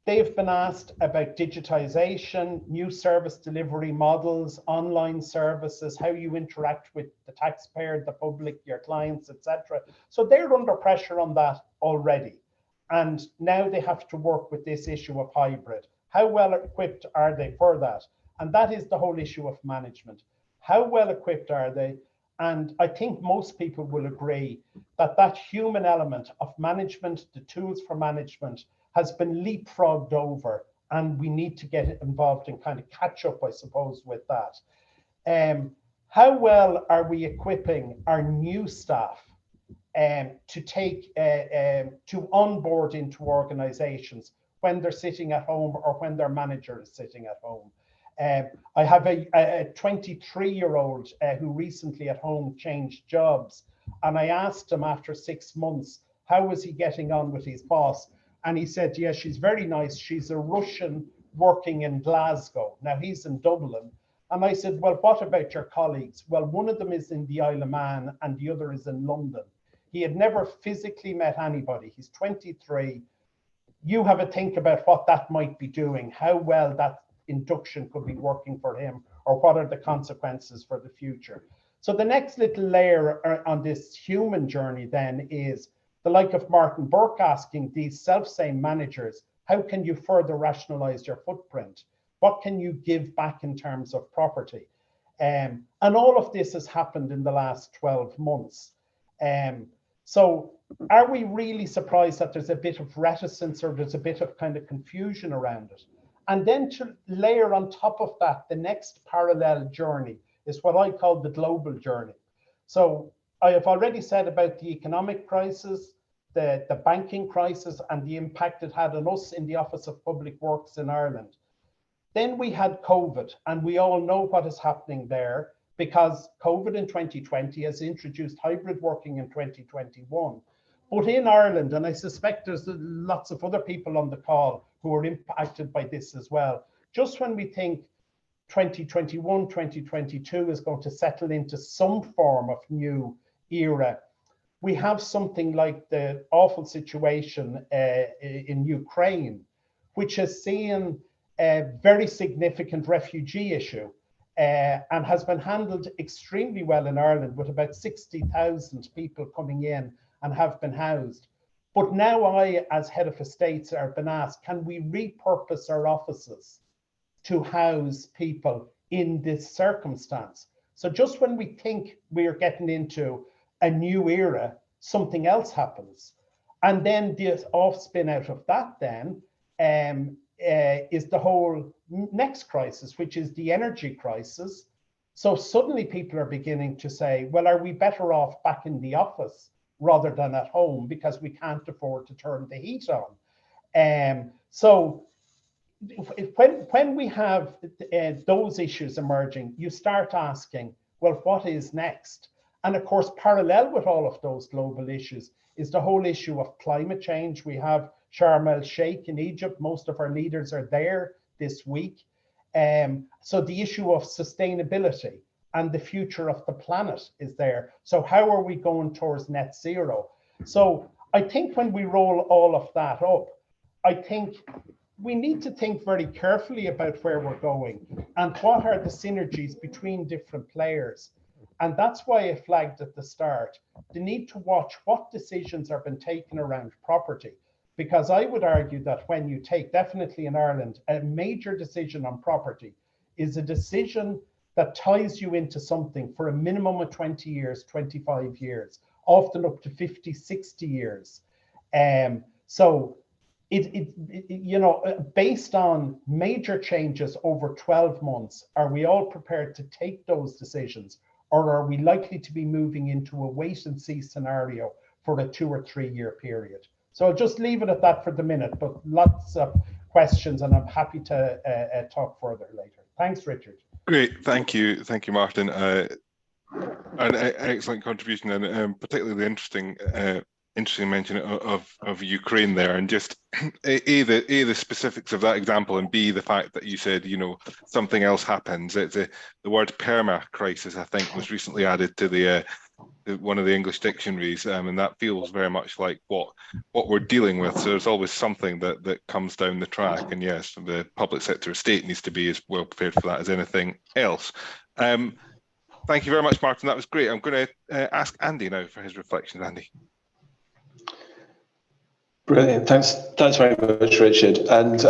they've been asked about digitization, new service delivery models, online services, how you interact with the taxpayer, the public, your clients, etc. So they're under pressure on that already. And now they have to work with this issue of hybrid. How well equipped are they for that? And that is the whole issue of management. How well equipped are they? And I think most people will agree that that human element of management, the tools for management, has been leapfrogged over, and we need to get involved and kind of catch up, I suppose, with that. How well are we equipping our new staff to take to onboard into organizations when they're sitting at home or when their manager is sitting at home? I have a 23-year-old who recently at home changed jobs, and I asked him after 6 months, how was he getting on with his boss? And he said, yeah, she's very nice. She's a Russian working in Glasgow. Now he's in Dublin. And I said, well, what about your colleagues? Well, one of them is in the Isle of Man and the other is in London. He had never physically met anybody. He's 23. You have a think about what that might be doing, how well that induction could be working for him, or what are the consequences for the future. So the next little layer on this human journey then is the like of Martin Burke asking these self-same managers, how can you further rationalize your footprint? What can you give back in terms of property? And all of this has happened in the last 12 months. So are we really surprised that there's a bit of reticence or there's a bit of kind of confusion around it? And then to layer on top of that, the next parallel journey is what I call the global journey. So I have already said about the economic crisis, the banking crisis, and the impact it had on us in the Office of Public Works in Ireland. Then we had COVID, and we all know what is happening there because COVID in 2020 has introduced hybrid working in 2021. But in Ireland, and I suspect there's lots of other people on the call who are impacted by this as well, just when we think 2021, 2022 is going to settle into some form of new era, we have something like the awful situation in Ukraine, which has seen a very significant refugee issue and has been handled extremely well in Ireland, with about 60,000 people coming in and have been housed. But now I, as head of estates, are been asked, can we repurpose our offices to house people in this circumstance? So just when we think we're getting into a new era, something else happens. And then the off-spin out of that then is the whole next crisis, which is the energy crisis. So suddenly people are beginning to say, well, are we better off back in the office rather than at home because we can't afford to turn the heat on? So when we have those issues emerging, you start asking, well, what is next? And of course, parallel with all of those global issues is the whole issue of climate change. We have Sharm el-Sheikh in Egypt. Most of our leaders are there this week. So the issue of sustainability and the future of the planet is there. So how are we going towards net zero? So I think when we roll all of that up, I think we need to think very carefully about where we're going and what are the synergies between different players. And that's why I flagged at the start the need to watch what decisions are being taken around property. Because I would argue that when you take, definitely in Ireland, a major decision on property is a decision that ties you into something for a minimum of 20 years, 25 years, often up to 50, 60 years. So you know, based on major changes over 12 months, are we all prepared to take those decisions? Or are we likely to be moving into a wait and see scenario for a 2 or 3 year period? So I'll just leave it at that for the minute, but lots of questions and I'm happy to talk further later. Thanks, Richard. Great, thank you, Martin. An excellent contribution, and particularly the interesting mention of Ukraine there, and just the specifics of that example, and B, the fact that you said, you know, something else happens. It's the word perma crisis, I think, was recently added to the one of the English dictionaries, and that feels very much like what we're dealing with. So there's always something that comes down the track, and yes, the public sector estate needs to be as well prepared for that as anything else. Thank you very much, Martin. That was great. I'm going to ask Andy now for his reflections. Andy. Brilliant. Thanks very much, Richard, and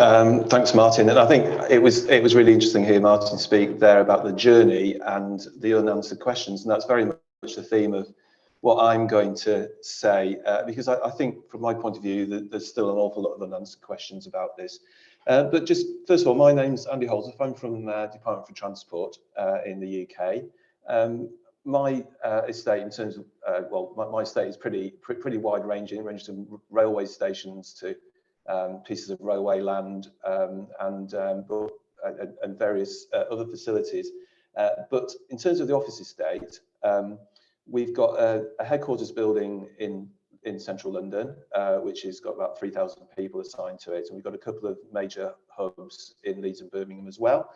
thanks, Martin. And I think it was really interesting to hear Martin speak there about the journey and the unanswered questions, and that's very much the theme of what I'm going to say, because I think from my point of view that there's still an awful lot of unanswered questions about this. But just first of all, my name's Andy Holdsworth. I'm from the Department for Transport in the UK. My estate, in terms of my estate is pretty wide ranging. It ranges from railway stations to pieces of railway land and various other facilities. But in terms of the office estate, we've got a headquarters building in central London, which has got about 3,000 people assigned to it, and we've got a couple of major hubs in Leeds and Birmingham as well.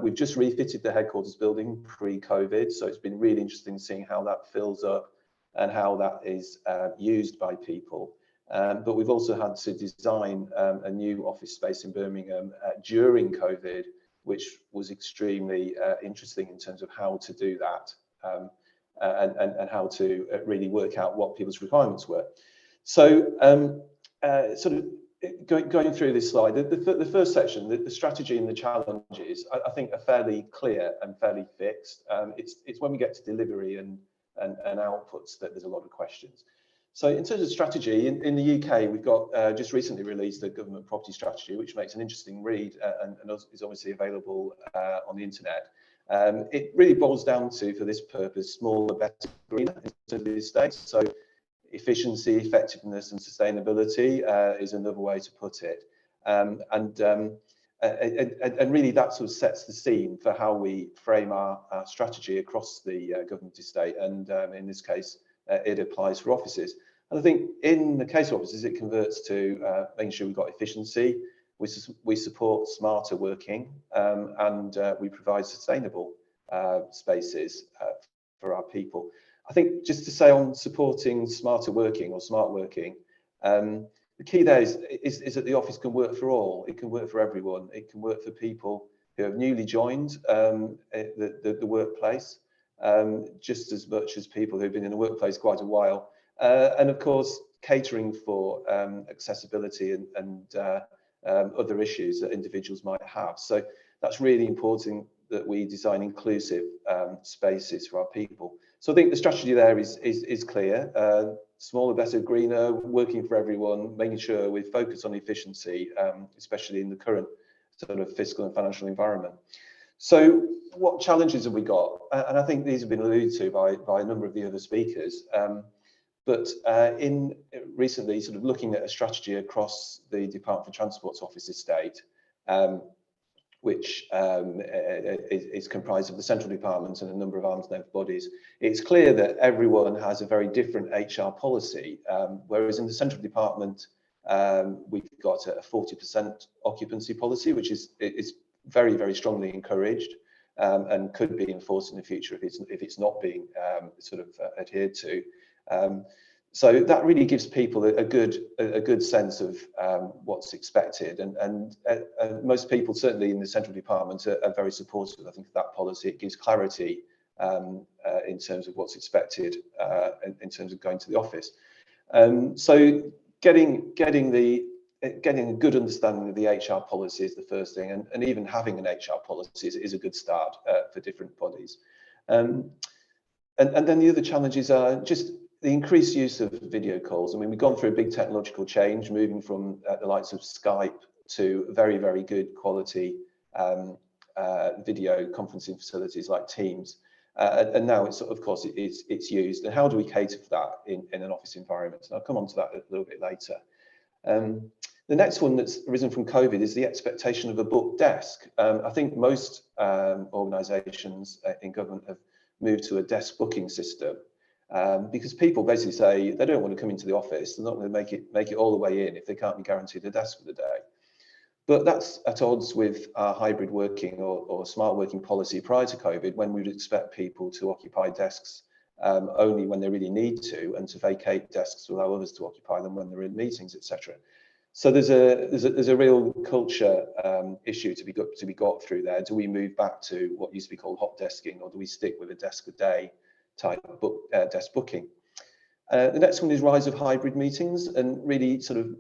We've just refitted the headquarters building pre-COVID, so it's been really interesting seeing how that fills up and how that is used by people. But we've also had to design a new office space in Birmingham during COVID, which was extremely interesting in terms of how to do that and how to really work out what people's requirements were. So sort of going through this slide, the first section, the strategy and the challenges, I think are fairly clear and fairly fixed. It's when we get to delivery and outputs that there's a lot of questions. So in terms of strategy, in the UK, we've got just recently released a government property strategy, which makes an interesting read and is obviously available on the internet. It really boils down to, for this purpose, smaller, better, greener in terms of the estate. So efficiency, effectiveness and sustainability is another way to put it. And really that sort of sets the scene for how we frame our strategy across the government estate. And in this case, it applies for offices. And I think in the case of offices, it converts to making sure we've got efficiency, we support smarter working, and we provide sustainable spaces for our people. I think just to say on supporting smarter working or smart working, the key there is that the office can work for all. It can work for everyone. It can work for people who have newly joined the workplace, just as much as people who've been in the workplace quite a while. And of course, catering for accessibility and other issues that individuals might have. So that's really important that we design inclusive spaces for our people. So I think the strategy there is clear. Smaller, better, greener, working for everyone, making sure we focus on efficiency, especially in the current sort of fiscal and financial environment. So what challenges have we got? And I think these have been alluded to by a number of the other speakers. But in recently sort of looking at a strategy across the Department for Transport's office estate, which is comprised of the central departments and a number of arms length bodies, it's clear that everyone has a very different HR policy, whereas in the central department, we've got a 40% occupancy policy, which is very, very strongly encouraged and could be enforced in the future if it's not being sort of adhered to. So that really gives people a good sense of what's expected, and most people, certainly in the central department, are very supportive, I think, of that policy. It gives clarity in terms of what's expected in terms of going to the office. So getting a good understanding of the HR policy is the first thing, and even having an HR policy is a good start for different bodies. And then the other challenges are just the increased use of video calls. I mean, we've gone through a big technological change, moving from the likes of Skype to very, very good quality video conferencing facilities like Teams. And now it's, of course, it's used. And how do we cater for that in an office environment? And I'll come on to that a little bit later. The next one that's arisen from COVID is the expectation of a booked desk. I think most organisations in government have moved to a desk booking system. Because people basically say they don't want to come into the office, they're not going to make it all the way in if they can't be guaranteed a desk for the day. But that's at odds with our hybrid working or smart working policy prior to COVID, when we would expect people to occupy desks only when they really need to, and to vacate desks to allow others to occupy them when they're in meetings, etc. So there's a real culture issue to be got through there. Do we move back to what used to be called hot desking, or do we stick with a desk a day type desk booking? The next one is rise of hybrid meetings, and really sort of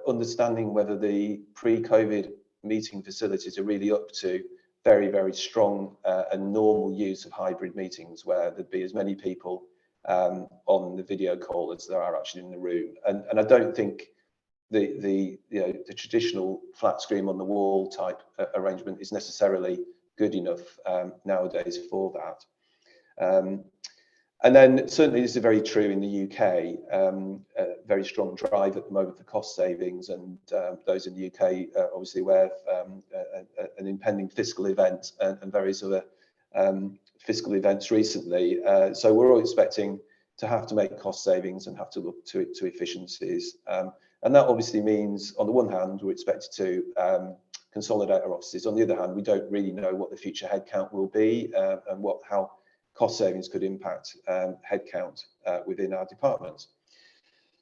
understanding whether the pre-COVID meeting facilities are really up to very, very strong and normal use of hybrid meetings, where there'd be as many people on the video call as there are actually in the room. And I don't think the traditional flat screen on the wall type arrangement is necessarily good enough nowadays for that. And then certainly this is very true in the UK, very strong drive at the moment for cost savings, and those in the UK are obviously aware of an impending fiscal event and various other fiscal events recently. So we're all expecting to have to make cost savings and have to look to efficiencies. And that obviously means, on the one hand, we're expected to consolidate our offices. On the other hand, we don't really know what the future headcount will be and how cost savings could impact headcount within our departments.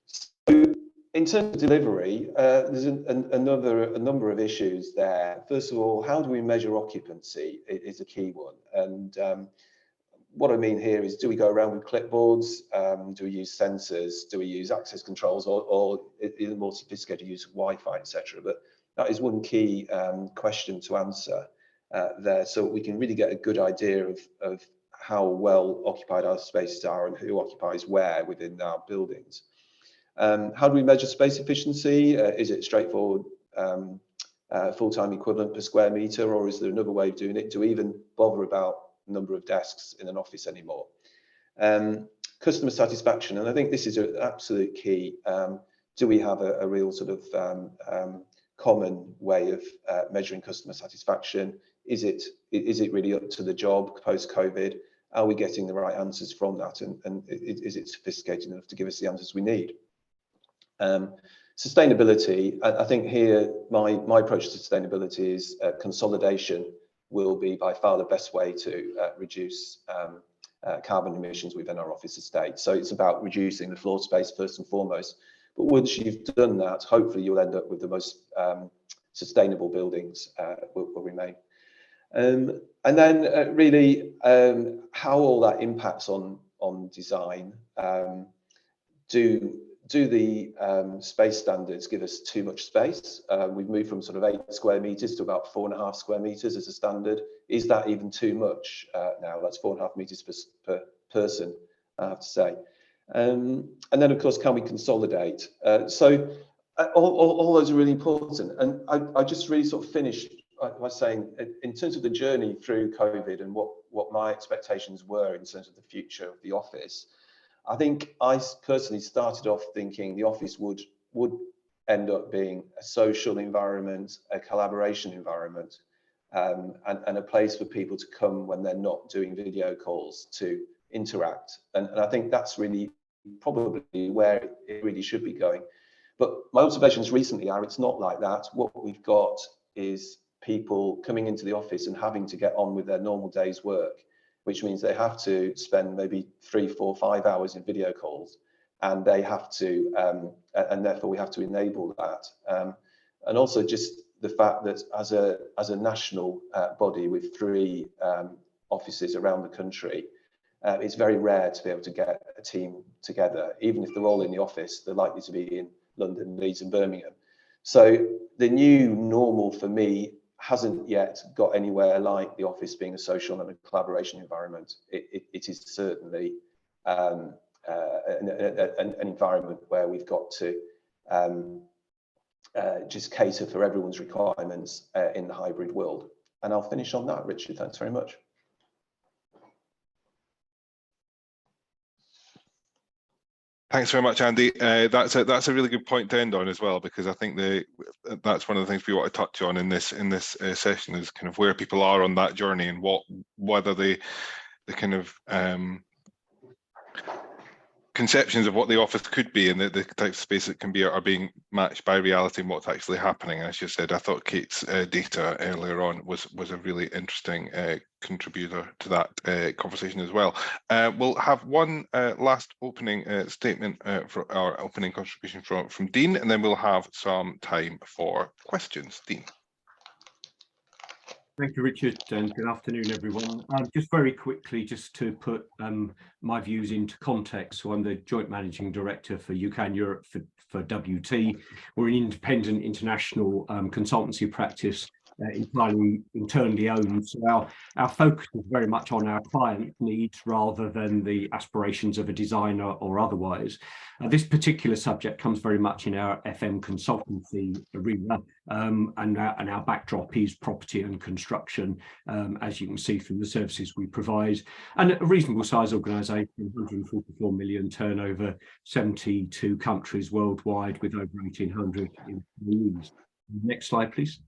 So in terms of delivery, there's a number of issues there. First of all, how do we measure occupancy is a key one. And what I mean here is, do we go around with clipboards? Do we use sensors? Do we use access controls, or even more sophisticated use of Wi-Fi, etc.? But that is one key question to answer there, so we can really get a good idea of how well occupied our spaces are and who occupies where within our buildings. How do we measure space efficiency? Is it straightforward full-time equivalent per square metre, or is there another way of doing it? Do we even bother about number of desks in an office anymore? Customer satisfaction, and I think this is an absolute key. Do we have a real sort of common way of measuring customer satisfaction? Is it really up to the job post-COVID? Are we getting the right answers from that, and is it sophisticated enough to give us the answers we need? Sustainability, I think here my approach to sustainability is consolidation will be by far the best way to reduce carbon emissions within our office estate. So it's about reducing the floor space first and foremost, But once you've done that, hopefully you'll end up with the most sustainable buildings will remain. And then really how all that impacts on design. Do the space standards give us too much space? We've moved from sort of 8 square meters to about 4.5 square meters as a standard. Is that even too much now? That's 4.5 meters per person, I have to say. And then of course, can we consolidate? So all those are really important. And I just really sort of finished by saying, in terms of the journey through COVID and what my expectations were in terms of the future of the office, I think I personally started off thinking the office would end up being a social environment, a collaboration environment, and a place for people to come when they're not doing video calls to interact. And I think that's really probably where it really should be going. But my observations recently are it's not like that. What we've got is people coming into the office and having to get on with their normal day's work, which means they have to spend maybe 3, 4, 5 hours in video calls, and they have to, and therefore we have to enable that. And also just the fact that as a national body with 3 offices around the country, it's very rare to be able to get a team together. Even if they're all in the office, they're likely to be in London, Leeds, and Birmingham. So the new normal for me hasn't yet got anywhere like the office being a social and a collaboration environment. It is certainly an environment where we've got to just cater for everyone's requirements in the hybrid world. And I'll finish on that, Richard. Thanks very much. Thanks very much, Andy. That's a really good point to end on as well, because I think that's one of the things we want to touch on in this session is kind of where people are on that journey and whether the kind of conceptions of what the office could be and the type of space it can be are being matched by reality and what's actually happening. As you said, I thought Kate's data earlier on was a really interesting contributor to that conversation as well. We'll have one last opening statement for our opening contribution from Dean, and then we'll have some time for questions. Dean. Thank you, Richard, and good afternoon, everyone. Just very quickly, just to put my views into context. So I'm the Joint Managing Director for UK and Europe for WT. We're an independent international consultancy practice entirely internally owned. So our focus is very much on our client needs rather than the aspirations of a designer or otherwise. This particular subject comes very much in our FM consultancy arena, and our backdrop is property and construction, as you can see from the services we provide. And a reasonable size organisation, 144 million turnover, 72 countries worldwide with over 1,800 employees. Next slide, please.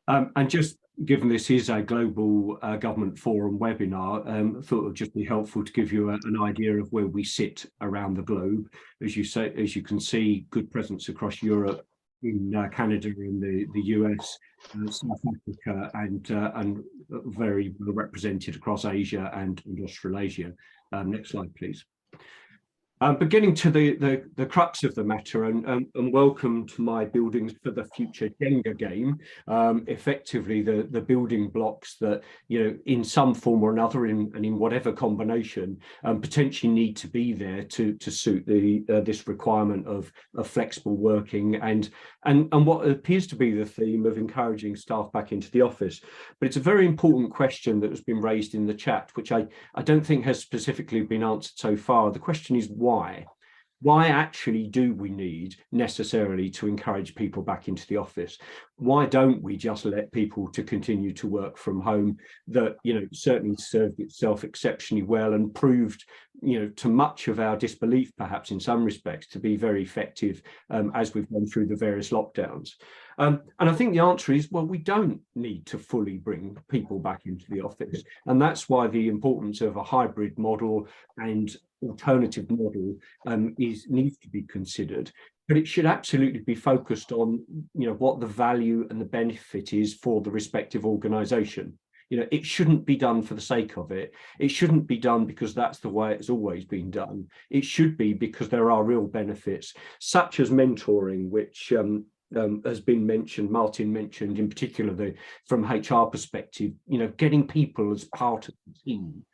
And just given this is a global government forum webinar, I thought it would just be helpful to give you an idea of where we sit around the globe. As you can see, good presence across Europe, in Canada, in the US, South Africa, and very well represented across Asia and Australasia. Next slide, please. But getting to the crux of the matter, and welcome to my Buildings for the Future Jenga game. Effectively, the building blocks that, you know, in some form or another, and in whatever combination, potentially need to be there to suit this requirement of flexible working and what appears to be the theme of encouraging staff back into the office. But it's a very important question that has been raised in the chat, which I don't think has specifically been answered so far. The question is why? Why actually do we need necessarily to encourage people back into the office? Why don't we just let people to continue to work from home that, you know, certainly served itself exceptionally well and proved, you know, to much of our disbelief, perhaps in some respects, to be very effective as we've gone through the various lockdowns. And I think the answer is, well, we don't need to fully bring people back into the office. And that's why the importance of a hybrid model and alternative model needs to be considered. But it should absolutely be focused on, you know, what the value and the benefit is for the respective organisation. You know, it shouldn't be done for the sake of it. It shouldn't be done because that's the way it's always been done. It should be because there are real benefits, such as mentoring, which has been mentioned, Martin mentioned in particular, from HR perspective, you know, getting people as part of the team,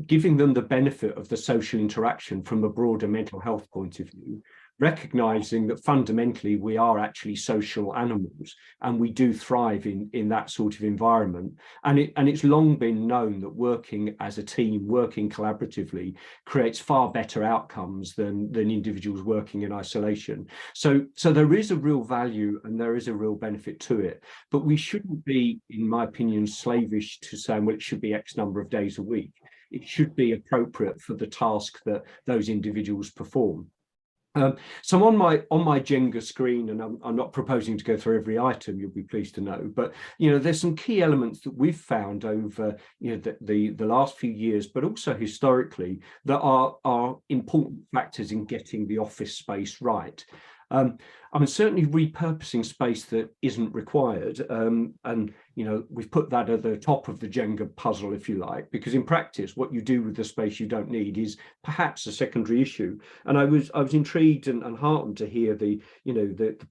giving them the benefit of the social interaction from a broader mental health point of view, recognizing that fundamentally we are actually social animals and we do thrive in that sort of environment. And it's long been known that working as a team, working collaboratively, creates far better outcomes than individuals working in isolation. So there is a real value and there is a real benefit to it, but we shouldn't be, in my opinion, slavish to saying, well, it should be X number of days a week. It should be appropriate for the task that those individuals perform. So on my Jenga screen, and I'm not proposing to go through every item, you'll be pleased to know, but you know, there's some key elements that we've found over the last few years, but also historically, that are important factors in getting the office space right. I mean, certainly repurposing space that isn't required, and you know, we've put that at the top of the Jenga puzzle, if you like, because in practice, what you do with the space you don't need is perhaps a secondary issue. And I was intrigued and heartened to hear the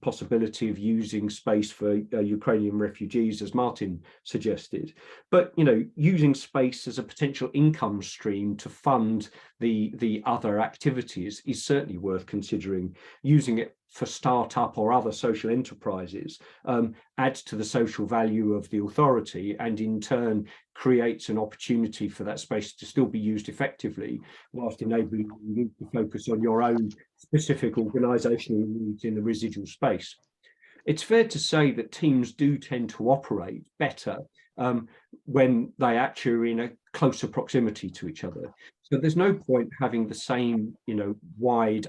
possibility of using space for Ukrainian refugees, as Martin suggested. But you know, using space as a potential income stream to fund the other activities is certainly worth considering. Using it for startup or other social enterprises adds to the social value of the authority, and in turn creates an opportunity for that space to still be used effectively, whilst enabling you to focus on your own specific organisational needs in the residual space. It's fair to say that teams do tend to operate better when they actually are in a closer proximity to each other. So there's no point having the same, you know, wide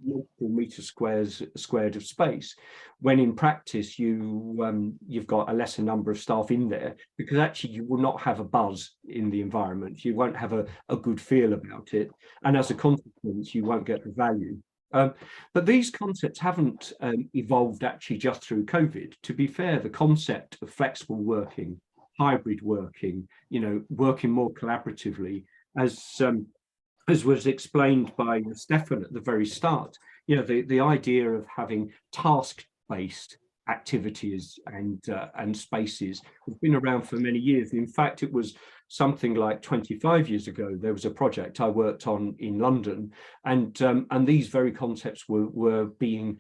multiple meter squared of space, when in practice you've got a lesser number of staff in there, because actually you will not have a buzz in the environment. You won't have a good feel about it, and as a consequence, you won't get the value. But these concepts haven't evolved actually just through COVID. To be fair, the concept of flexible working, hybrid working, you know, working more collaboratively, as was explained by Stefan at the very start, you know, the idea of having task-based activities and spaces has been around for many years. In fact, it was something like 25 years ago, there was a project I worked on in London, and these very concepts were being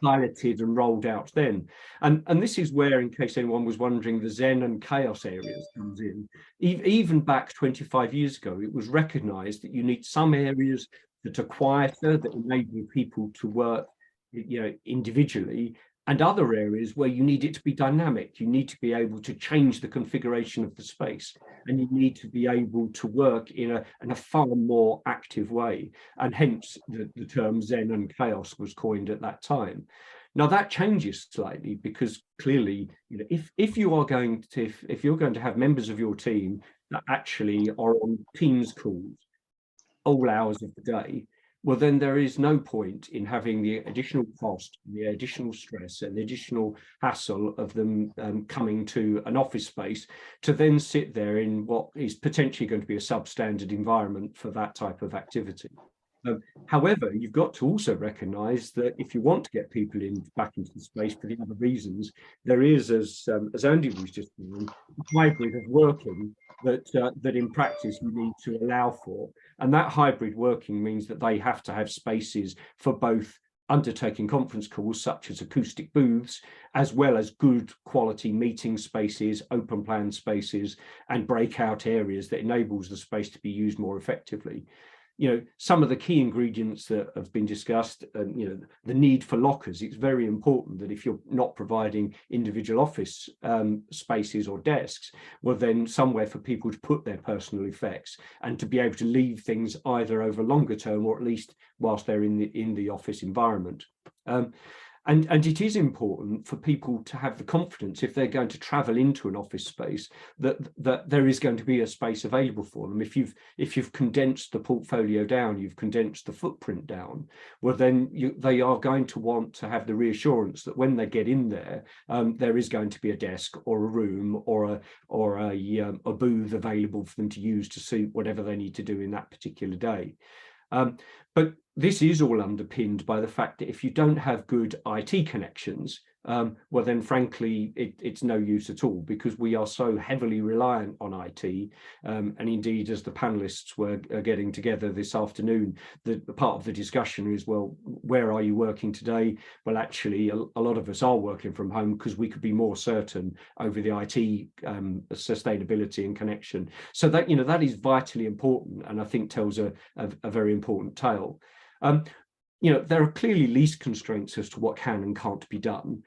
piloted and rolled out then. And this is where, in case anyone was wondering, the Zen and chaos areas comes in. Even back 25 years ago, it was recognized that you need some areas that are quieter, that enable people to work, you know, individually, and other areas where you need it to be dynamic. You need to be able to change the configuration of the space, and you need to be able to work in a far more active way. And hence the term Zen and chaos was coined at that time. Now that changes slightly, because clearly, you know, if you're going to have members of your team that actually are on Teams calls all hours of the day, well, then there is no point in having the additional cost, the additional stress, and the additional hassle of them coming to an office space to then sit there in what is potentially going to be a substandard environment for that type of activity. However, you've got to also recognise that if you want to get people back into the space for the other reasons, there is, as Andy was just saying, a hybrid of working that in practice you need to allow for. And that hybrid working means that they have to have spaces for both undertaking conference calls, such as acoustic booths, as well as good quality meeting spaces, open plan spaces, and breakout areas that enables the space to be used more effectively. You know, some of the key ingredients that have been discussed, you know, the need for lockers. It's very important that if you're not providing individual office spaces or desks, well, then somewhere for people to put their personal effects and to be able to leave things either over longer term or at least whilst they're in the office environment. And it is important for people to have the confidence, if they're going to travel into an office space, that there is going to be a space available for them. If you've condensed the portfolio down, you've condensed the footprint down, well, then they are going to want to have the reassurance that when they get in there, there is going to be a desk or a room or a booth available for them to use to suit whatever they need to do in that particular day. But this is all underpinned by the fact that if you don't have good IT connections, well, then frankly, it's no use at all, because we are so heavily reliant on IT. And indeed, as the panelists were getting together this afternoon, the part of the discussion is, well, where are you working today? Well, actually, a lot of us are working from home because we could be more certain over the IT sustainability and connection. So that, that is vitally important, and I think tells a very important tale. There are clearly lease constraints as to what can and can't be done,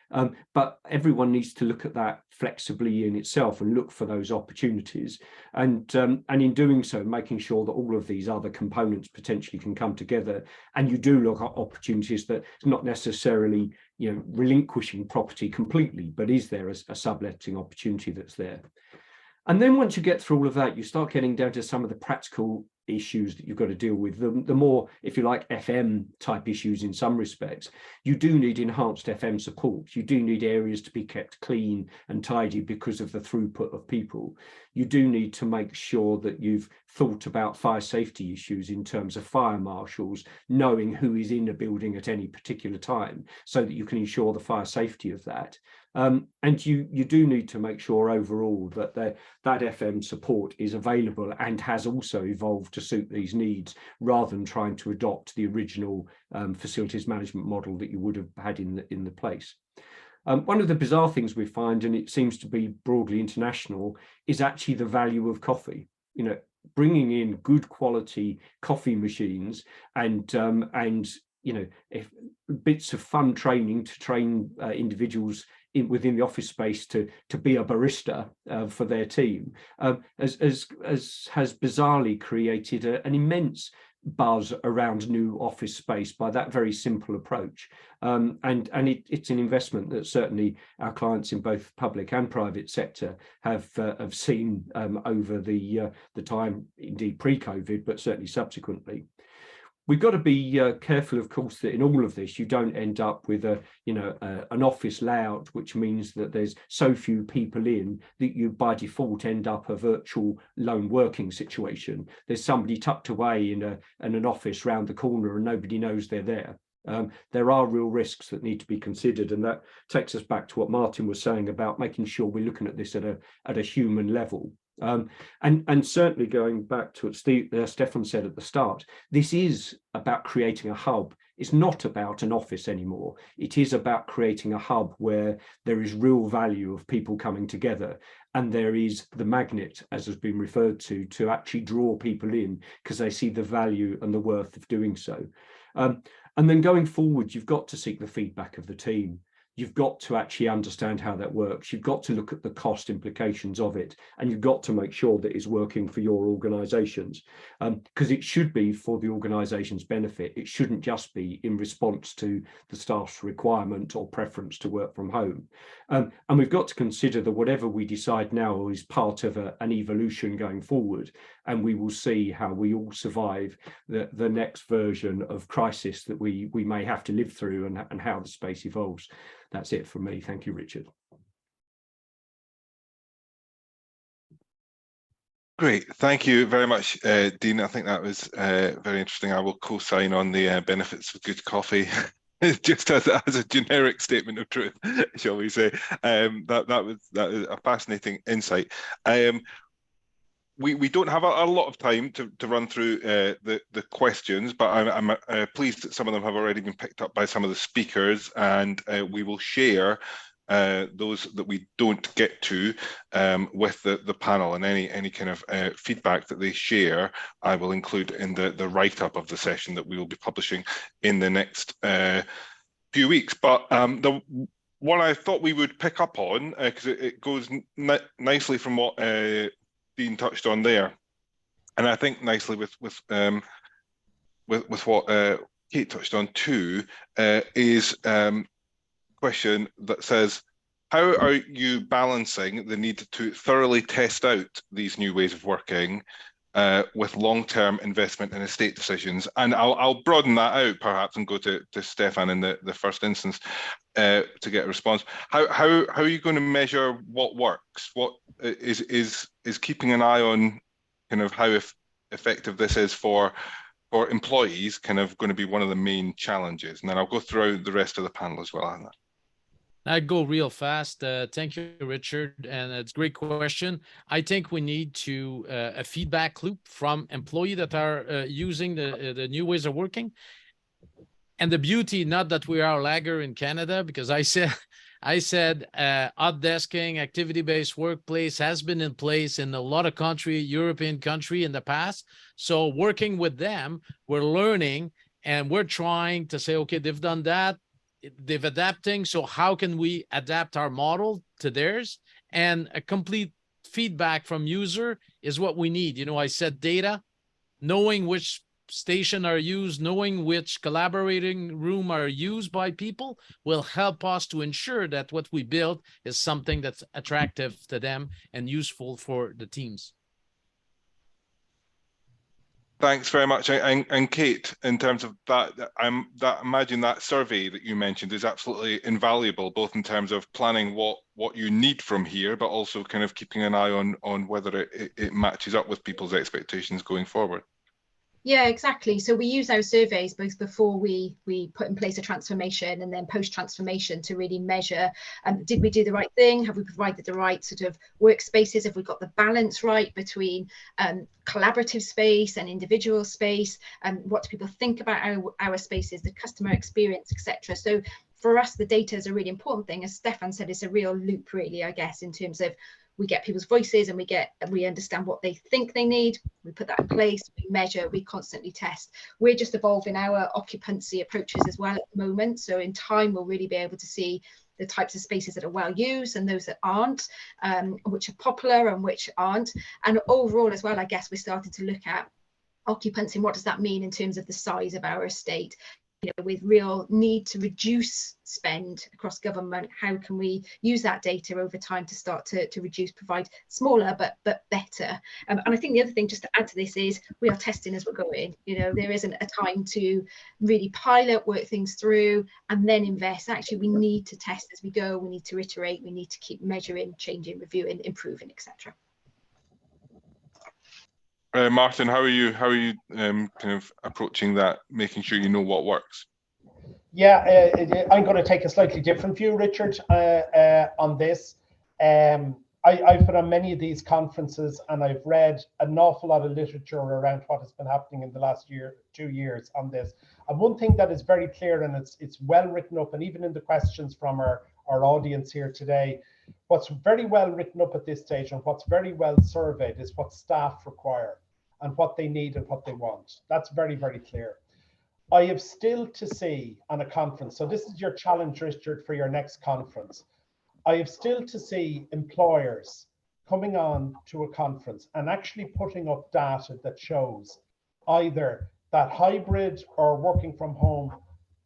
but everyone needs to look at that flexibly in itself and look for those opportunities. And in doing so, making sure that all of these other components potentially can come together, and you do look at opportunities that not necessarily, relinquishing property completely, but is there a subletting opportunity that's there? And then once you get through all of that, you start getting down to some of the practical issues that you've got to deal with, the more, if you like, FM type issues in some respects. You do need enhanced FM support. You do need areas to be kept clean and tidy because of the throughput of people. You do need to make sure that you've thought about fire safety issues in terms of fire marshals, knowing who is in a building at any particular time, so that you can ensure the fire safety of that. And you do need to make sure overall that that FM support is available and has also evolved to suit these needs, rather than trying to adopt the original facilities management model that you would have had in the place. One of the bizarre things we find, and it seems to be broadly international, is actually the value of coffee. Bringing in good quality coffee machines and if bits of fun training to train individuals within the office space to be a barista for their team, has bizarrely created an immense buzz around new office space by that very simple approach. And it's an investment that certainly our clients in both public and private sector have seen over the time, indeed pre-COVID, but certainly subsequently. We've got to be careful, of course, that in all of this, you don't end up with an office layout, which means that there's so few people in that you by default end up a virtual lone working situation. There's somebody tucked away in an office round the corner and nobody knows they're there. There are real risks that need to be considered, and that takes us back to what Martin was saying about making sure we're looking at this at a human level. And certainly going back to what Stefan said at the start, this is about creating a hub. It's not about an office anymore. It is about creating a hub where there is real value of people coming together, and there is the magnet, as has been referred to actually draw people in because they see the value and the worth of doing so. And then going forward, you've got to seek the feedback of the team. You've got to actually understand how that works. You've got to look at the cost implications of it, and you've got to make sure that it's working for your organisations, because it should be for the organisation's benefit. It shouldn't just be in response to the staff's requirement or preference to work from home. And we've got to consider that whatever we decide now is part of an evolution going forward, and we will see how we all survive the next version of crisis that we may have to live through, and how the space evolves. That's it from me. Thank you, Richard. Great. Thank you very much, Dean. I think that was very interesting. I will co-sign on the benefits of good coffee. Just as a generic statement of truth, shall we say. That was a fascinating insight. We don't have a lot of time to run through the questions, but I'm pleased that some of them have already been picked up by some of the speakers, and we will share those that we don't get to with the panel, and any kind of feedback that they share, I will include in the write-up of the session that we will be publishing in the next few weeks. But the one I thought we would pick up on, because it goes nicely from what Dean touched on there, and I think nicely with what Kate touched on too, is question that says, how are you balancing the need to thoroughly test out these new ways of working with long-term investment in estate decisions? And I'll broaden that out perhaps and go to Stefan in the first instance to get a response. How are you going to measure what works? What is keeping an eye on kind of how effective this is for employees kind of going to be one of the main challenges? And then I'll go through the rest of the panel as well on that. I go real fast. Thank you, Richard, and it's a great question. I think we need to a feedback loop from employees that are using the new ways of working. And the beauty, not that we are a lagger in Canada, because I said hot desking, activity-based workplace has been in place in a lot of European country in the past. So working with them, we're learning and we're trying to say, okay, they've done that. They've adapting. So how can we adapt our model to theirs? And a complete feedback from user is what we need. You know, I said data, knowing which station are used, knowing which collaborating room are used by people will help us to ensure that what we build is something that's attractive to them and useful for the teams. Thanks very much. And Kate, in terms of that, imagine that survey that you mentioned is absolutely invaluable, both in terms of planning what you need from here, but also kind of keeping an eye on whether it matches up with people's expectations going forward. Yeah, exactly. So we use our surveys both before we put in place a transformation and then post-transformation to really measure, did we do the right thing? Have we provided the right sort of workspaces? Have we got the balance right between collaborative space and individual space? What do people think about our spaces, the customer experience, etc.? So for us, the data is a really important thing. As Stefan said, it's a real loop, really, I guess, in terms of we get people's voices and we understand what they think they need. We put that in place, we measure, we constantly test. We're just evolving our occupancy approaches as well at the moment. So in time, we'll really be able to see the types of spaces that are well used and those that aren't, which are popular and which aren't. And overall as well, I guess we're starting to look at occupancy and what does that mean in terms of the size of our estate. You know, with real need to reduce spend across government, how can we use that data over time to start to reduce, provide smaller but better? And I think the other thing just to add to this is we are testing as we're going. You know, there isn't a time to really pilot, work things through and then invest. Actually, we need to test as we go. We need to iterate. We need to keep measuring, changing, reviewing, improving, etc. Martin, how are you kind of approaching that, making sure you know what works? Yeah, I'm going to take a slightly different view, Richard, on this. I've been on many of these conferences and I've read an awful lot of literature around what has been happening in the last 2 years on this. And one thing that is very clear, and it's well written up, and even in the questions from our audience here today, what's very well written up at this stage and what's very well surveyed is what staff require and what they need and what they want. That's very, very clear. I have still to see on a conference, so this is your challenge, Richard, for your next conference. I have still to see employers coming on to a conference and actually putting up data that shows either that hybrid or working from home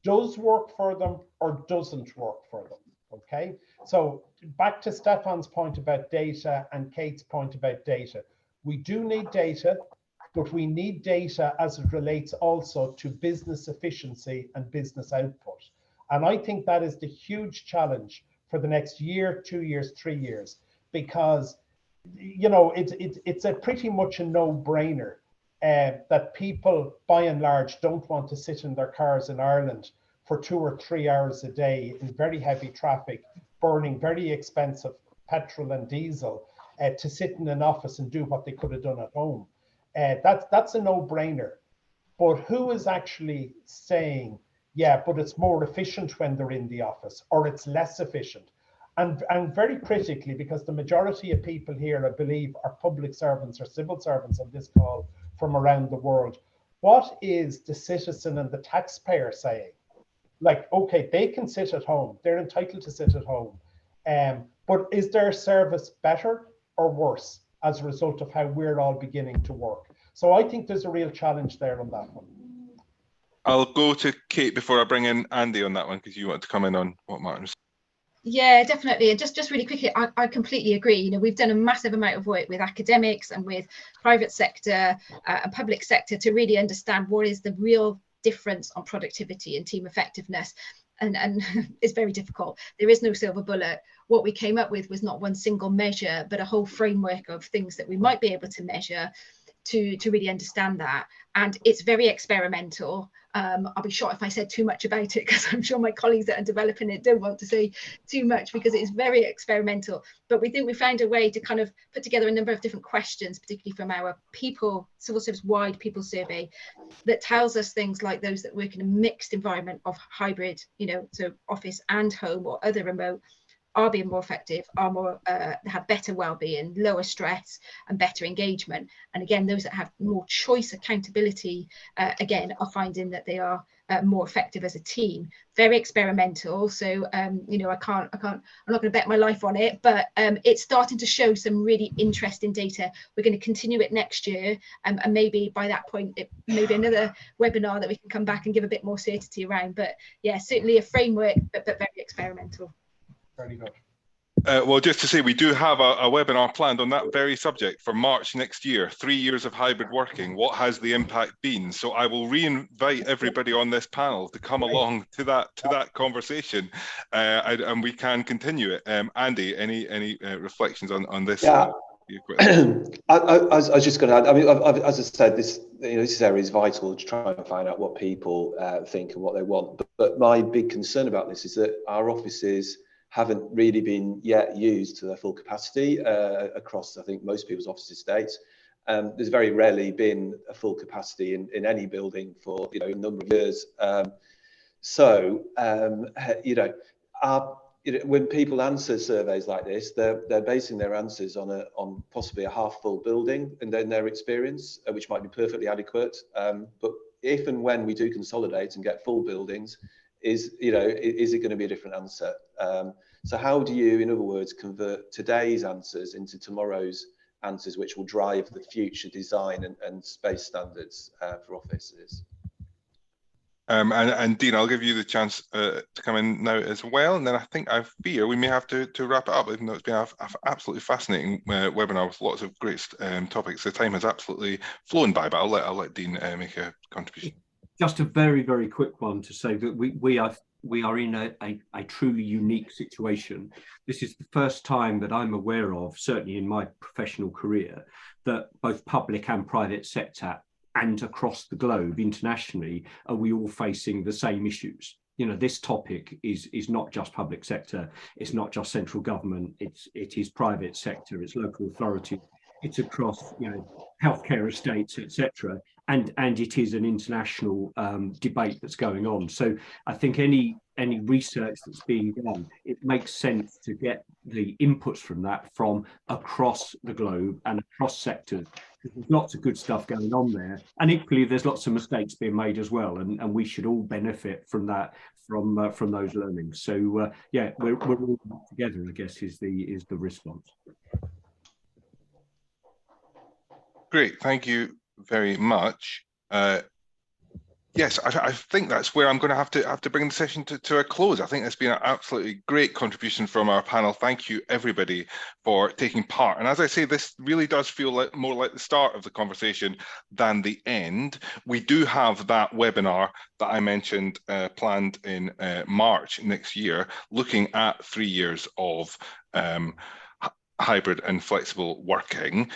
does work for them or doesn't work for them. Okay, so back to Stefan's point about data and Kate's point about data. We do need data, but we need data as it relates also to business efficiency and business output. And I think that is the huge challenge for the next year, 2 years, 3 years, because, you know, it's a pretty much a no-brainer that people, by and large, don't want to sit in their cars in Ireland for 2 or 3 hours a day in very heavy traffic, burning very expensive petrol and diesel to sit in an office and do what they could have done at home. That's a no-brainer. But who is actually saying, yeah, but it's more efficient when they're in the office, or it's less efficient? And very critically, because the majority of people here, I believe, are public servants or civil servants on this call from around the world, what is the citizen and the taxpayer saying? Like, okay, they can sit at home. They're entitled to sit at home. But is their service better or worse as a result of how we're all beginning to work? So I think there's a real challenge there on that one. I'll go to Kate before I bring in Andy on that one, because you want to come in on what Martin was saying. Yeah, definitely. And just really quickly, I completely agree. You know, we've done a massive amount of work with academics and with private sector and public sector to really understand what is the real difference on productivity and team effectiveness. And it's very difficult. There is no silver bullet. What we came up with was not one single measure, but a whole framework of things that we might be able to measure to really understand that. And it's very experimental. I'll be shocked if I said too much about it, because I'm sure my colleagues that are developing it don't want to say too much, because it's very experimental. But we think we found a way to kind of put together a number of different questions, particularly from our people, civil service wide people survey, that tells us things like those that work in a mixed environment of hybrid, you know, so office and home or other remote, are being more effective, are more have better well-being, lower stress and better engagement. And again, those that have more choice, accountability, again, are finding that they are more effective as a team. Very experimental, so you know, I'm not going to bet my life on it, but it's starting to show some really interesting data. We're going to continue it next year, and maybe by that point it may be another webinar that we can come back and give a bit more certainty around. But yeah, certainly a framework, but very experimental. Very good. Well, just to say, we do have a webinar planned on that very subject for March next year, 3 years of hybrid working. What has the impact been? So I will re-invite everybody on this panel to come along to that conversation, and we can continue it. Andy, any reflections on this? Yeah. I was just going to add, I mean, as I said, this area is vital to try and find out what people think and what they want. But my big concern about this is that our offices haven't really been yet used to their full capacity across, I think, most people's office estates. There's very rarely been a full capacity in any building for, you know, a number of years. When people answer surveys like this, they're basing their answers on possibly a half full building and then their experience, which might be perfectly adequate. But if and when we do consolidate and get full buildings, is it going to be a different answer? So how do you, in other words, convert today's answers into tomorrow's answers, which will drive the future design and space standards for offices? And Dean, I'll give you the chance to come in now as well, and then I think I fear we may have to wrap it up, even though it's been an absolutely fascinating webinar with lots of great topics. The time has absolutely flown by, but I'll let Dean make a contribution. Just a very, very quick one to say that we are in a truly unique situation. This is the first time that I'm aware of, certainly in my professional career, that both public and private sector and across the globe internationally are we all facing the same issues. You know, this topic is not just public sector, it's not just central government, it is private sector, it's local authority, it's across, you know, healthcare estates, etc. And it is an international debate that's going on. So I think any research that's being done, it makes sense to get the inputs from that from across the globe and across sectors. There's lots of good stuff going on there, and equally there's lots of mistakes being made as well, and we should all benefit from that, from those learnings. So yeah, we're all together, I guess, is the response. Great, thank you very much. Yes, I think that's where I'm going to have to bring the session to a close. I think that's been an absolutely great contribution from our panel. Thank you, everybody, for taking part. And as I say, this really does feel more like the start of the conversation than the end. We do have that webinar that I mentioned planned in March next year, looking at 3 years of hybrid and flexible working.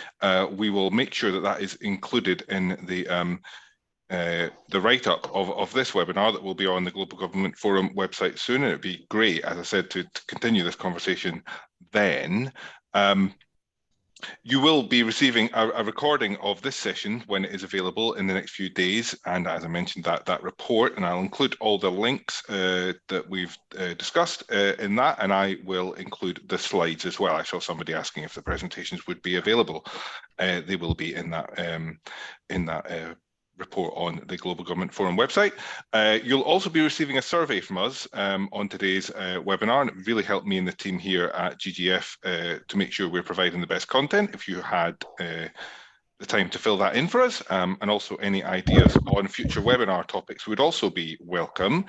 We will make sure that is included in the write-up of this webinar that will be on the Global Government Forum website soon. And it'd be great, as I said, to continue this conversation then. You will be receiving a recording of this session when it is available in the next few days. And as I mentioned, that report, and I'll include all the links that we've discussed in that, and I will include the slides as well. I saw somebody asking if the presentations would be available. They will be in that report on the Global Government Forum website. You'll also be receiving a survey from us on today's webinar, and it really helped me and the team here at GGF to make sure we're providing the best content. If you had the time to fill that in for us, and also any ideas on future webinar topics would also be welcome.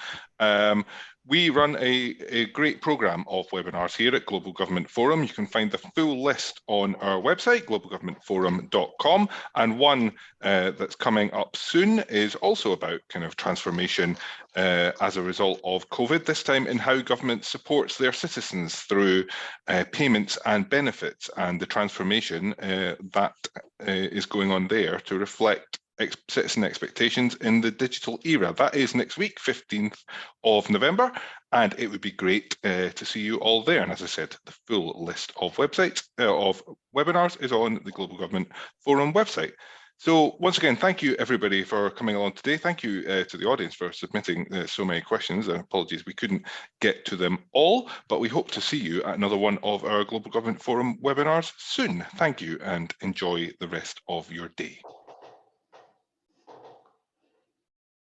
We run a great programme of webinars here at Global Government Forum. You can find the full list on our website, globalgovernmentforum.com, and one that's coming up soon is also about kind of transformation as a result of COVID, this time in how government supports their citizens through payments and benefits, and the transformation that is going on there to reflect citizen expectations in the digital era. That is next week, 15th of November, and it would be great to see you all there. And as I said, the full list of websites of webinars is on the Global Government Forum website. So once again, thank you everybody for coming along today. Thank you to the audience for submitting so many questions. Apologies we couldn't get to them all, but we hope to see you at another one of our Global Government Forum webinars soon. Thank you and enjoy the rest of your day.